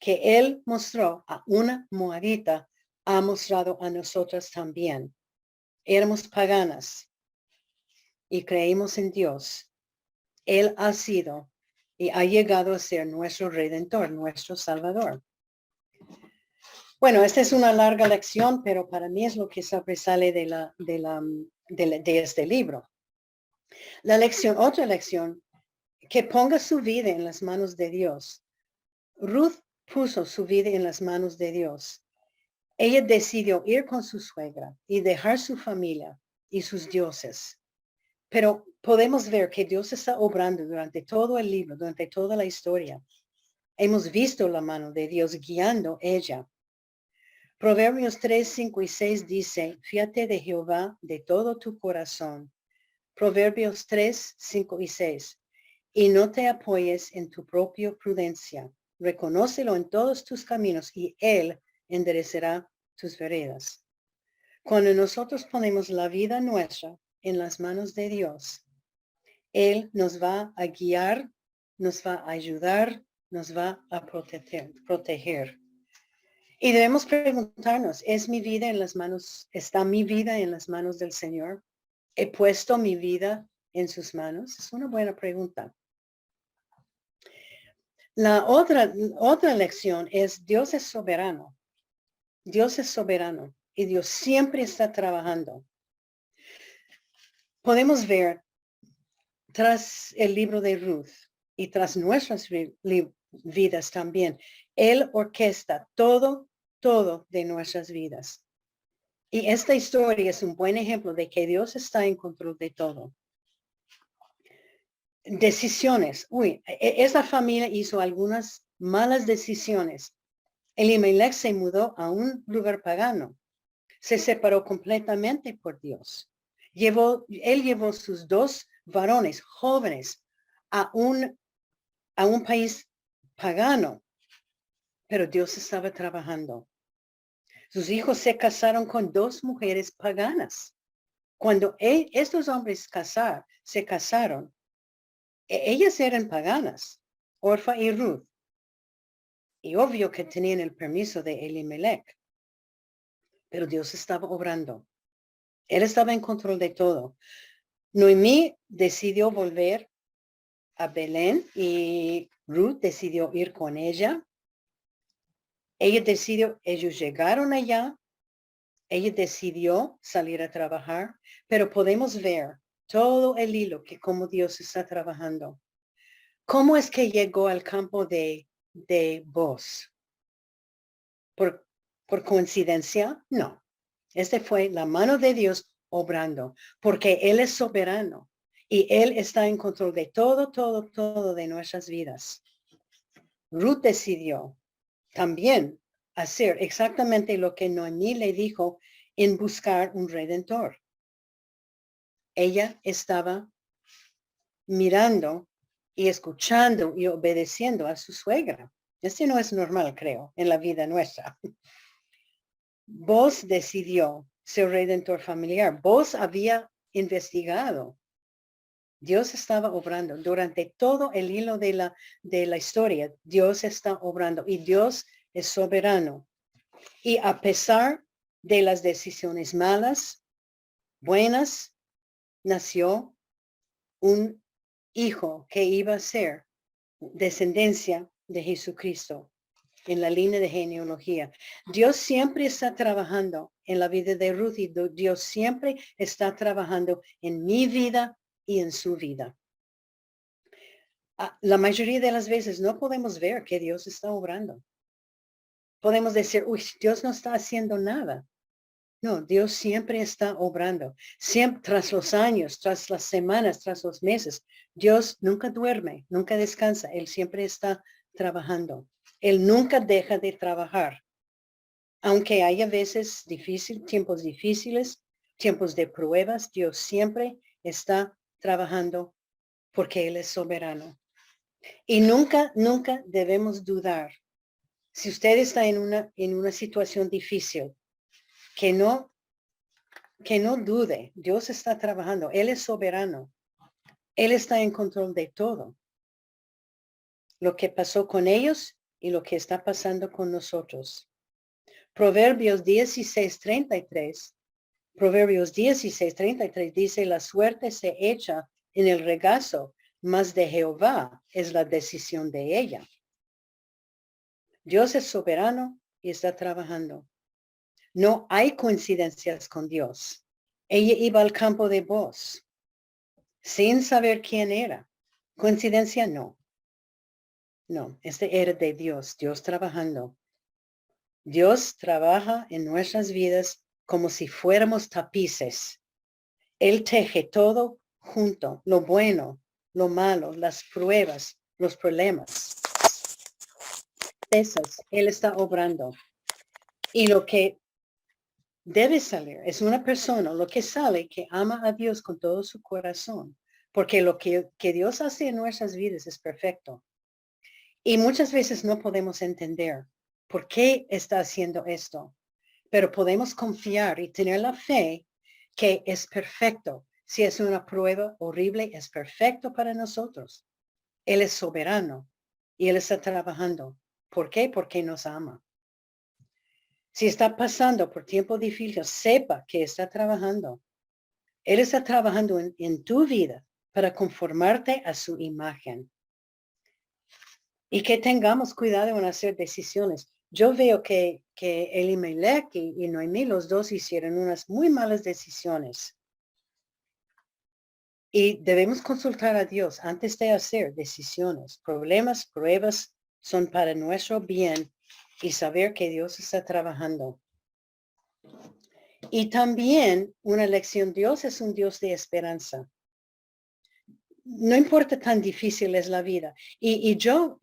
que Él mostró a una moabita, ha mostrado a nosotras también. Éramos paganas y creímos en Dios. Él ha sido y ha llegado a ser nuestro Redentor, nuestro Salvador. Bueno, esta es una larga lección, pero para mí es lo que sobresale de este libro. Otra lección, que ponga su vida en las manos de Dios. Ruth puso su vida en las manos de Dios. Ella decidió ir con su suegra y dejar su familia y sus dioses. Pero podemos ver que Dios está obrando durante todo el libro, durante toda la historia. Hemos visto la mano de Dios guiando ella. Proverbios 3, 5 y 6 dice, fíate de Jehová de todo tu corazón. Proverbios 3, 5 y 6. Y no te apoyes en tu propia prudencia. Reconócelo en todos tus caminos y Él enderecerá tus veredas. Cuando nosotros ponemos la vida nuestra en las manos de Dios, Él nos va a guiar, nos va a ayudar, nos va a proteger. Y debemos preguntarnos, ¿es mi vida en las manos, está mi vida en las manos del Señor? ¿He puesto mi vida en sus manos? Es una buena pregunta. La otra lección es Dios es soberano. Dios es soberano y Dios siempre está trabajando. Podemos ver tras el libro de Ruth y tras nuestras vidas también, Él orquesta todo de nuestras vidas. Y esta historia es un buen ejemplo de que Dios está en control de todo. Decisiones. Esa familia hizo algunas malas decisiones. Elimelech se mudó a un lugar pagano. Se separó completamente por Dios. Él llevó sus dos varones jóvenes a un país pagano, pero Dios estaba trabajando. Sus hijos se casaron con dos mujeres paganas. Cuando estos hombres se casaron, ellas eran paganas, Orfa y Ruth. Y obvio que tenían el permiso de Elimelech. Pero Dios estaba obrando. Él estaba en control de todo. Noemí decidió volver a Belén y Ruth decidió ir con ella. Ellos llegaron allá, ella decidió salir a trabajar, pero podemos ver todo el hilo que como Dios está trabajando. ¿Cómo es que llegó al campo de Boz? ¿Por coincidencia? No. Este fue la mano de Dios obrando, porque Él es soberano y Él está en control de todo de nuestras vidas. Ruth decidió también hacer exactamente lo que Noemí le dijo en buscar un redentor. Ella estaba mirando y escuchando y obedeciendo a su suegra. Este no es normal, creo, en la vida nuestra. Vos decidió ser redentor familiar. Vos había investigado. Dios estaba obrando durante todo el hilo de la historia. Dios está obrando y Dios es soberano. Y a pesar de las decisiones malas, buenas, nació un hijo que iba a ser descendencia de Jesucristo en la línea de genealogía. Dios siempre está trabajando en la vida de Ruth y Dios siempre está trabajando en mi vida y en su vida. La mayoría de las veces no podemos ver que Dios está obrando. Podemos decir, uy, Dios no está haciendo nada. No, Dios siempre está obrando. Siempre, tras los años, tras las semanas, tras los meses, Dios nunca duerme, nunca descansa. Él siempre está trabajando. Él nunca deja de trabajar. Aunque haya veces tiempos difíciles, tiempos de pruebas, Dios siempre está trabajando porque Él es soberano. Y nunca debemos dudar. Si usted está en una situación difícil, que no dude, Dios está trabajando, Él es soberano, Él está en control de todo. Lo que pasó con ellos y lo que está pasando con nosotros. Proverbios 16:33 dice, la suerte se echa en el regazo, mas de Jehová es la decisión de ella. Dios es soberano y está trabajando. No hay coincidencias con Dios. Ella iba al campo de Boz sin saber quién era. Coincidencia, no. No, este era de Dios, Dios trabajando. Dios trabaja en nuestras vidas como si fuéramos tapices. Él teje todo junto, lo bueno, lo malo, las pruebas, los problemas. Él está obrando. Y lo que debe salir es una persona, lo que sale, que ama a Dios con todo su corazón. Porque lo que Dios hace en nuestras vidas es perfecto. Y muchas veces no podemos entender por qué está haciendo esto. Pero podemos confiar y tener la fe que es perfecto. Si es una prueba horrible, es perfecto para nosotros. Él es soberano y Él está trabajando. ¿Por qué? Porque nos ama. Si está pasando por tiempo difícil, sepa que está trabajando. Él está trabajando en tu vida para conformarte a su imagen. Y que tengamos cuidado en hacer decisiones. Yo veo que Elimelech y Noemí, los dos hicieron unas muy malas decisiones. Y debemos consultar a Dios antes de hacer decisiones. Problemas, pruebas son para nuestro bien y saber que Dios está trabajando. Y también una lección, Dios es un Dios de esperanza. No importa tan difícil es la vida. Y yo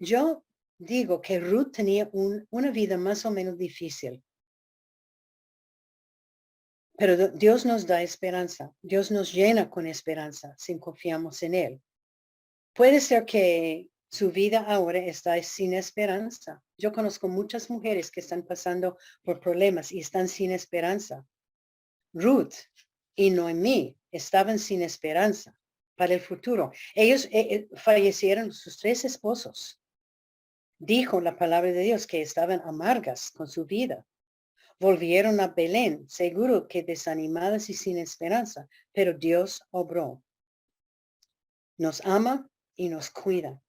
digo que Ruth tenía una vida más o menos difícil. Pero Dios nos da esperanza. Dios nos llena con esperanza si confiamos en Él. Puede ser que su vida ahora está sin esperanza. Yo conozco muchas mujeres que están pasando por problemas y están sin esperanza. Ruth y Noemí estaban sin esperanza para el futuro. Ellos fallecieron, sus 3 esposos. Dijo la palabra de Dios que estaban amargas con su vida. Volvieron a Belén, seguro que desanimadas y sin esperanza, pero Dios obró. Nos ama y nos cuida.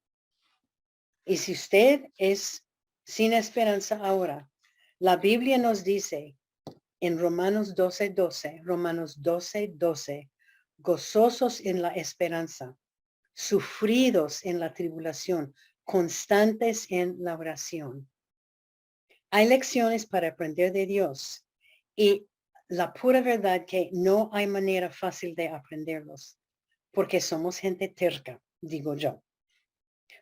Y si usted es sin esperanza ahora, la Biblia nos dice en Romanos 12:12, gozosos en la esperanza, sufridos en la tribulación, constantes en la oración. Hay lecciones para aprender de Dios y la pura verdad que no hay manera fácil de aprenderlos, porque somos gente terca, digo yo.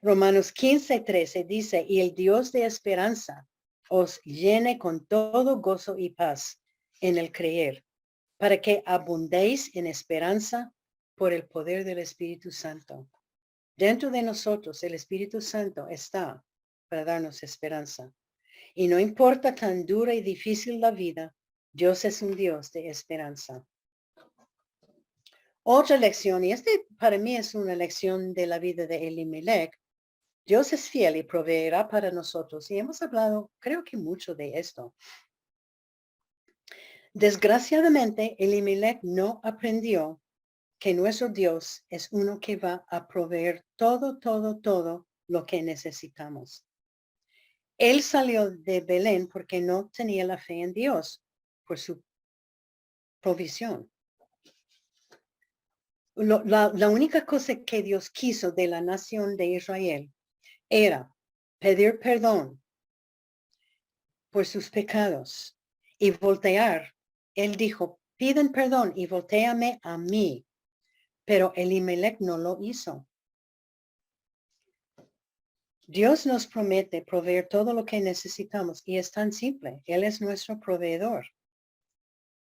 Romanos 15:13 dice, y el Dios de esperanza os llene con todo gozo y paz en el creer, para que abundéis en esperanza por el poder del Espíritu Santo. Dentro de nosotros el Espíritu Santo está para darnos esperanza. Y no importa tan dura y difícil la vida, Dios es un Dios de esperanza. Otra lección, y para mí es una lección de la vida de Elimelech. Dios es fiel y proveerá para nosotros. Y hemos hablado, creo que mucho de esto. Desgraciadamente, Elimelech no aprendió que nuestro Dios es uno que va a proveer todo lo que necesitamos. Él salió de Belén porque no tenía la fe en Dios por su provisión. La única cosa que Dios quiso de la nación de Israel era pedir perdón por sus pecados y voltear. Él dijo, piden perdón y voltéame a mí. Pero Elimelech no lo hizo. Dios nos promete proveer todo lo que necesitamos y es tan simple. Él es nuestro proveedor.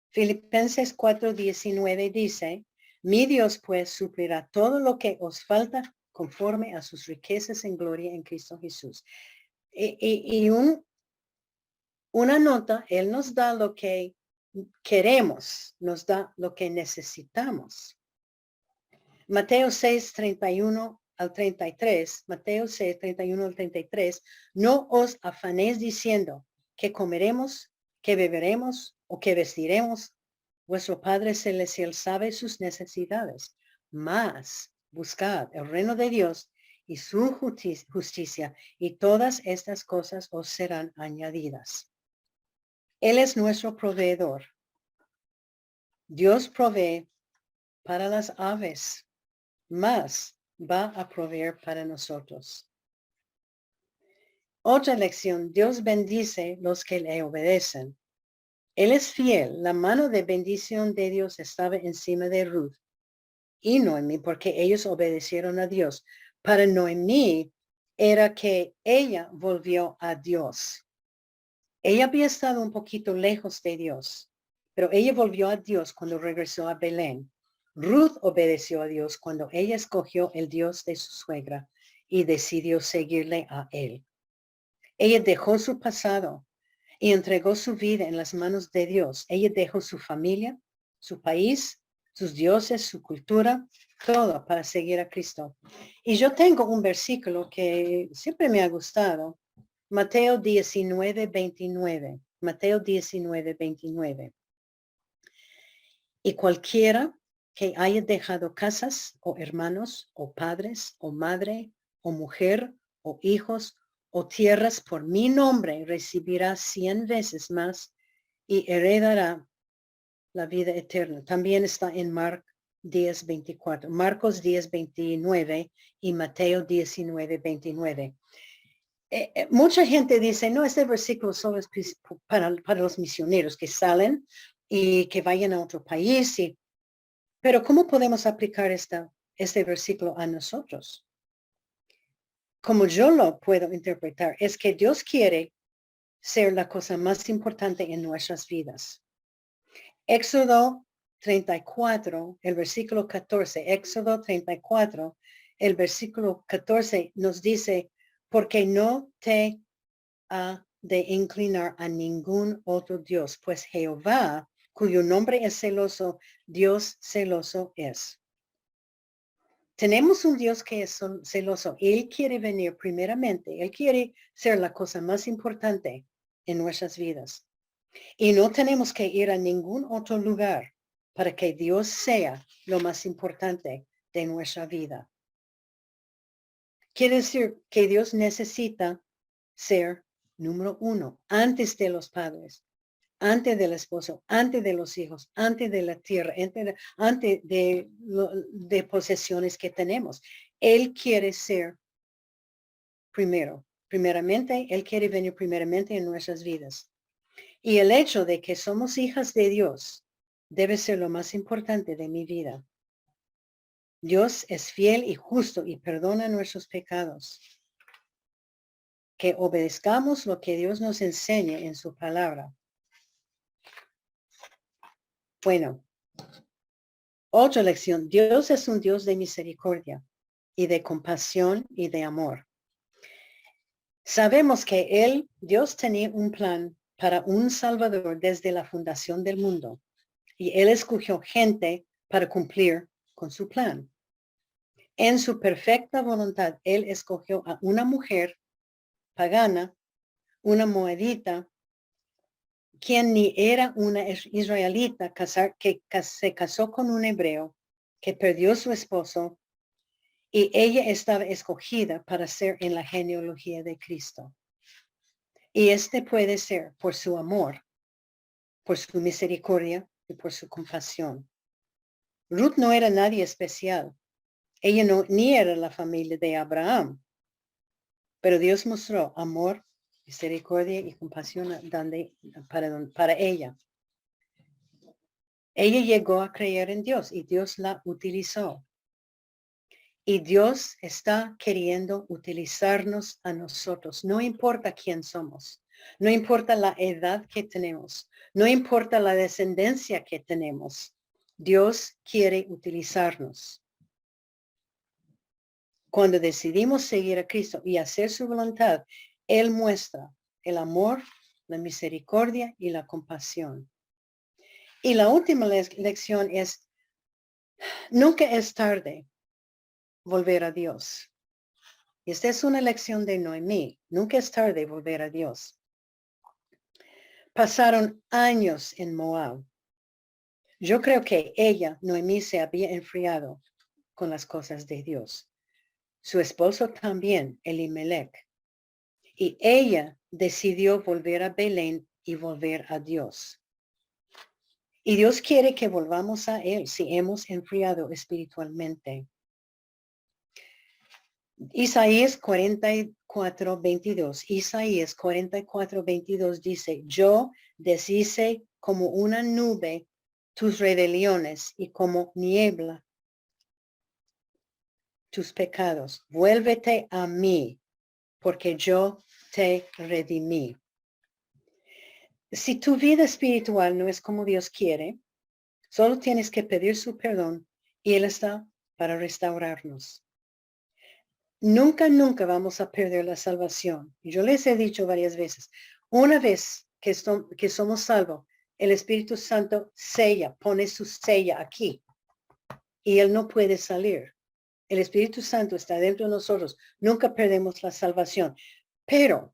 Filipenses 4:19 dice, mi Dios pues suplirá todo lo que os falta conforme a sus riquezas en gloria en Cristo Jesús. Una nota, Él nos da lo que queremos, nos da lo que necesitamos. Mateo 6:31-33, Mateo 6:31-33, no os afanéis diciendo que comeremos, que beberemos o que vestiremos. Vuestro Padre Celestial sabe sus necesidades, mas buscad el reino de Dios y su justicia, y todas estas cosas os serán añadidas. Él es nuestro proveedor. Dios provee para las aves, más va a proveer para nosotros. Otra lección, Dios bendice los que le obedecen. Él es fiel. La mano de bendición de Dios estaba encima de Ruth y Noemí porque ellos obedecieron a Dios. Para Noemí era que ella volvió a Dios. Ella había estado un poquito lejos de Dios, pero ella volvió a Dios cuando regresó a Belén. Ruth obedeció a Dios cuando ella escogió el Dios de su suegra y decidió seguirle a él. Ella dejó su pasado y entregó su vida en las manos de Dios. Ella dejó su familia, su país, sus dioses, su cultura, todo para seguir a Cristo. Y yo tengo un versículo que siempre me ha gustado. Mateo 19:29. Mateo 19:29. Y cualquiera que haya dejado casas o hermanos o padres o madre o mujer o hijos o tierras por mi nombre recibirá 100 veces más y heredará la vida eterna. También está en Marcos 10:29 y Mateo 19:29. Mucha gente dice, no, este versículo solo es para los misioneros que salen y que vayan a otro país. Pero ¿cómo podemos aplicar este versículo a nosotros? Como yo lo puedo interpretar, es que Dios quiere ser la cosa más importante en nuestras vidas. Éxodo 34, el versículo 14, Éxodo 34, el versículo 14 nos dice, porque no te ha de inclinar a ningún otro Dios, pues Jehová, cuyo nombre es celoso, Dios celoso es. Tenemos un Dios que es celoso. Él quiere venir primeramente. Él quiere ser la cosa más importante en nuestras vidas. Y no tenemos que ir a ningún otro lugar para que Dios sea lo más importante de nuestra vida. Quiere decir que Dios necesita ser número uno, antes de los padres, antes del esposo, antes de los hijos, antes de la tierra, antes de posesiones que tenemos. Él quiere ser primero. Primeramente, Él quiere venir primeramente en nuestras vidas. Y el hecho de que somos hijas de Dios debe ser lo más importante de mi vida. Dios es fiel y justo y perdona nuestros pecados. Que obedezcamos lo que Dios nos enseña en su palabra. Bueno, otra lección. Dios es un Dios de misericordia y de compasión y de amor. Sabemos que Dios tenía un plan para un Salvador desde la fundación del mundo. Y Él escogió gente para cumplir con su plan. En su perfecta voluntad, Él escogió a una mujer pagana, una moabita, quien ni era una israelita, que se casó con un hebreo, que perdió su esposo, y ella estaba escogida para ser en la genealogía de Cristo. Y este puede ser por su amor, por su misericordia y por su compasión. Ruth no era nadie especial. Ella no, ni era la familia de Abraham. Pero Dios mostró amor, misericordia y compasión para ella. Ella llegó a creer en Dios y Dios la utilizó. Y Dios está queriendo utilizarnos a nosotros. No importa quién somos. No importa la edad que tenemos. No importa la descendencia que tenemos. Dios quiere utilizarnos. Cuando decidimos seguir a Cristo y hacer su voluntad, Él muestra el amor, la misericordia y la compasión. Y la última lección es, nunca es tarde volver a Dios. Y esta es una lección de Noemí. Nunca es tarde volver a Dios. Pasaron años en Moab. Yo creo que ella, Noemí, se había enfriado con las cosas de Dios. Su esposo también, Elimelech. Y ella decidió volver a Belén y volver a Dios. Y Dios quiere que volvamos a Él si hemos enfriado espiritualmente. Isaías 44:22. Isaías 44:22 dice, yo deshice como una nube tus rebeliones y como niebla tus pecados. Vuélvete a mí, porque yo te redimí. Si tu vida espiritual no es como Dios quiere, solo tienes que pedir su perdón y Él está para restaurarnos. Nunca vamos a perder la salvación. Yo les he dicho varias veces, una vez que somos salvos, el Espíritu Santo pone su sella aquí y Él no puede salir. El Espíritu Santo está dentro de nosotros. Nunca perdemos la salvación, pero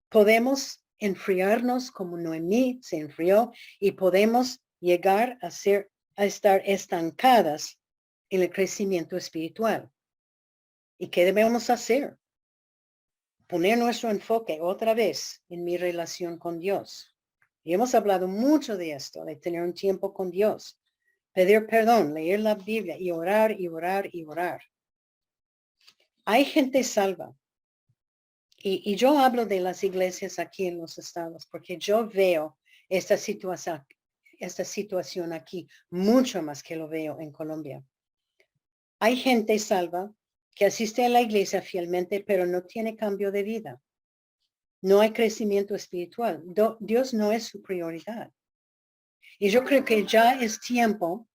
podemos enfriarnos como Noemí se enfrió y podemos llegar a estar estancadas en el crecimiento espiritual. ¿Y qué debemos hacer? Poner nuestro enfoque otra vez en mi relación con Dios. Y hemos hablado mucho de esto, de tener un tiempo con Dios, pedir perdón, leer la Biblia y orar y orar y orar. Hay gente salva. Y yo hablo de las iglesias aquí en los estados, porque yo veo esta situación aquí mucho más que lo veo en Colombia. Hay gente salva que asiste a la iglesia fielmente, pero no tiene cambio de vida. No hay crecimiento espiritual. Dios no es su prioridad. Y yo creo que ya es tiempo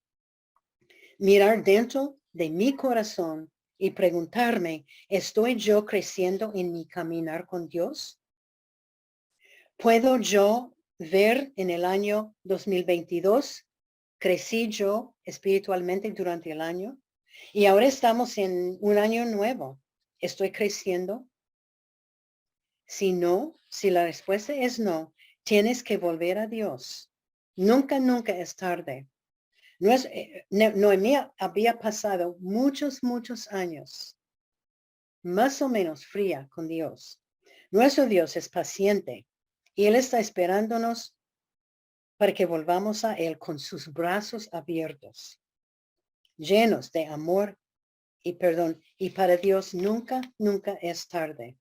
mirar dentro de mi corazón y preguntarme, ¿estoy yo creciendo en mi caminar con Dios? ¿Puedo yo ver en el año 2022, crecí yo espiritualmente durante el año? Y ahora estamos en un año nuevo. ¿Estoy creciendo? Si no, si la respuesta es no, tienes que volver a Dios. Nunca es tarde. Noemí había pasado muchos años más o menos fría con Dios. Nuestro Dios es paciente y Él está esperándonos para que volvamos a Él con sus brazos abiertos, llenos de amor y perdón. Y para Dios nunca, nunca es tarde.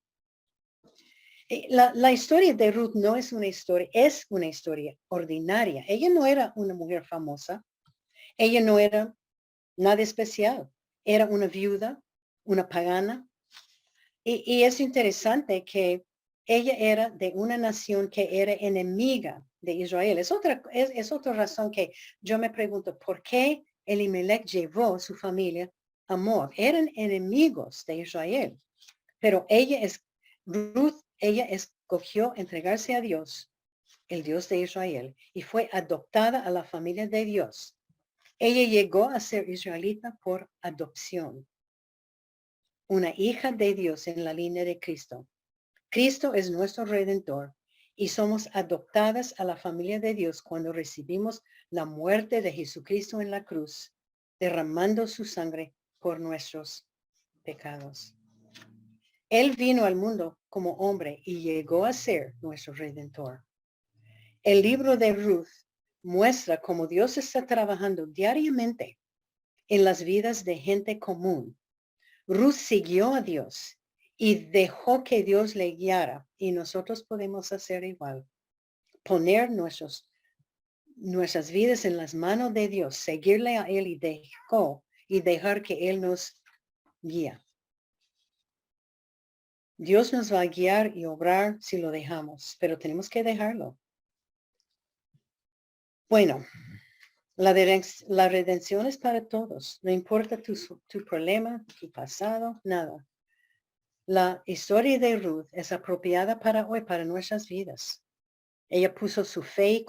La historia de Ruth no es una historia, es una historia ordinaria. Ella no era una mujer famosa. Ella no era nada especial. Era una viuda, una pagana. Y es interesante que ella era de una nación que era enemiga de Israel. Es otra razón que yo me pregunto, ¿por qué Elimelech llevó su familia a Moab? Eran enemigos de Israel. Pero Ruth, ella escogió entregarse a Dios, el Dios de Israel, y fue adoptada a la familia de Dios. Ella llegó a ser israelita por adopción, una hija de Dios en la línea de Cristo. Cristo es nuestro Redentor y somos adoptadas a la familia de Dios cuando recibimos la muerte de Jesucristo en la cruz, derramando su sangre por nuestros pecados. Él vino al mundo como hombre y llegó a ser nuestro Redentor. El libro de Ruth muestra cómo Dios está trabajando diariamente en las vidas de gente común. Ruth siguió a Dios y dejó que Dios le guiara, y nosotros podemos hacer igual. Poner nuestras vidas en las manos de Dios, seguirle a Él y dejar que Él nos guíe. Dios nos va a guiar y obrar si lo dejamos, pero tenemos que dejarlo. Bueno, la redención es para todos. No importa tu problema, tu pasado, nada. La historia de Ruth es apropiada para hoy, para nuestras vidas. Ella puso su fe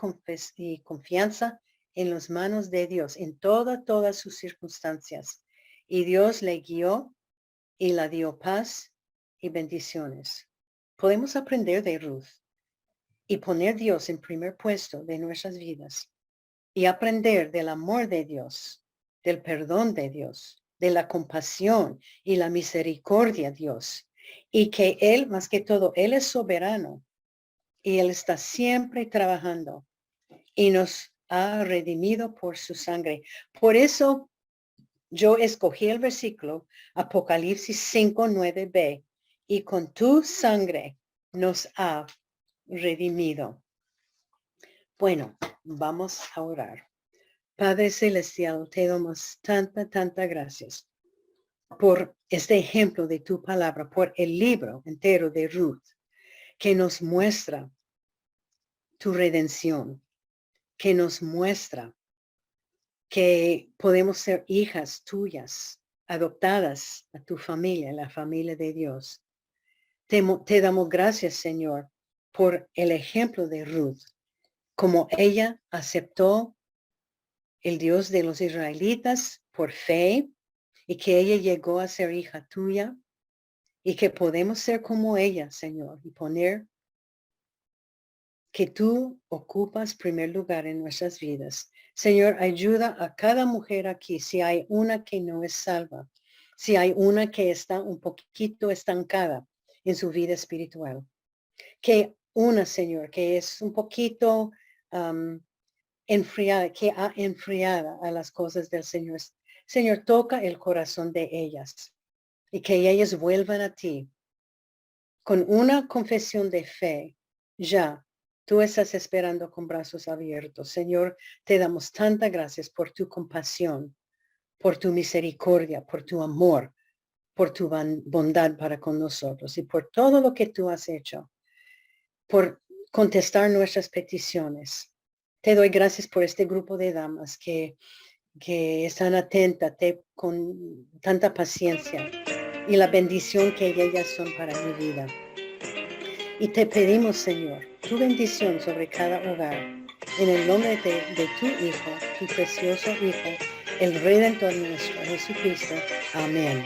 y confianza en las manos de Dios en todas sus circunstancias. Y Dios le guió y la dio paz y bendiciones. Podemos aprender de Ruth y poner Dios en primer puesto de nuestras vidas y aprender del amor de Dios, del perdón de Dios, de la compasión y la misericordia de Dios. Y que Él, más que todo, Él es soberano y Él está siempre trabajando y nos ha redimido por su sangre. Por eso yo escogí el versículo Apocalipsis 5:9b, y con tu sangre nos ha redimido. Bueno, vamos a orar. Padre Celestial, te damos tanta gracias por este ejemplo de tu palabra, por el libro entero de Ruth, que nos muestra tu redención, que nos muestra que podemos ser hijas tuyas, adoptadas a tu familia, la familia de Dios. Te damos gracias, Señor, por el ejemplo de Ruth, como ella aceptó el Dios de los israelitas por fe y que ella llegó a ser hija tuya y que podemos ser como ella, Señor, y poner que tú ocupas primer lugar en nuestras vidas. Señor, ayuda a cada mujer aquí, si hay una que no es salva, si hay una que está un poquito estancada en su vida espiritual, que una, Señor, que es un poquito enfriada, que ha enfriado a las cosas del Señor. Señor, toca el corazón de ellas y que ellas vuelvan a ti con una confesión de fe. Ya, tú estás esperando con brazos abiertos. Señor, te damos tantas gracias por tu compasión, por tu misericordia, por tu amor, por tu bondad para con nosotros y por todo lo que tú has hecho, por contestar nuestras peticiones. Te doy gracias por este grupo de damas que están atentas con tanta paciencia y la bendición que ellas son para mi vida. Y te pedimos, Señor, tu bendición sobre cada hogar, en el nombre de tu Hijo, tu precioso Hijo, el Redentor nuestro, Jesucristo. Amén.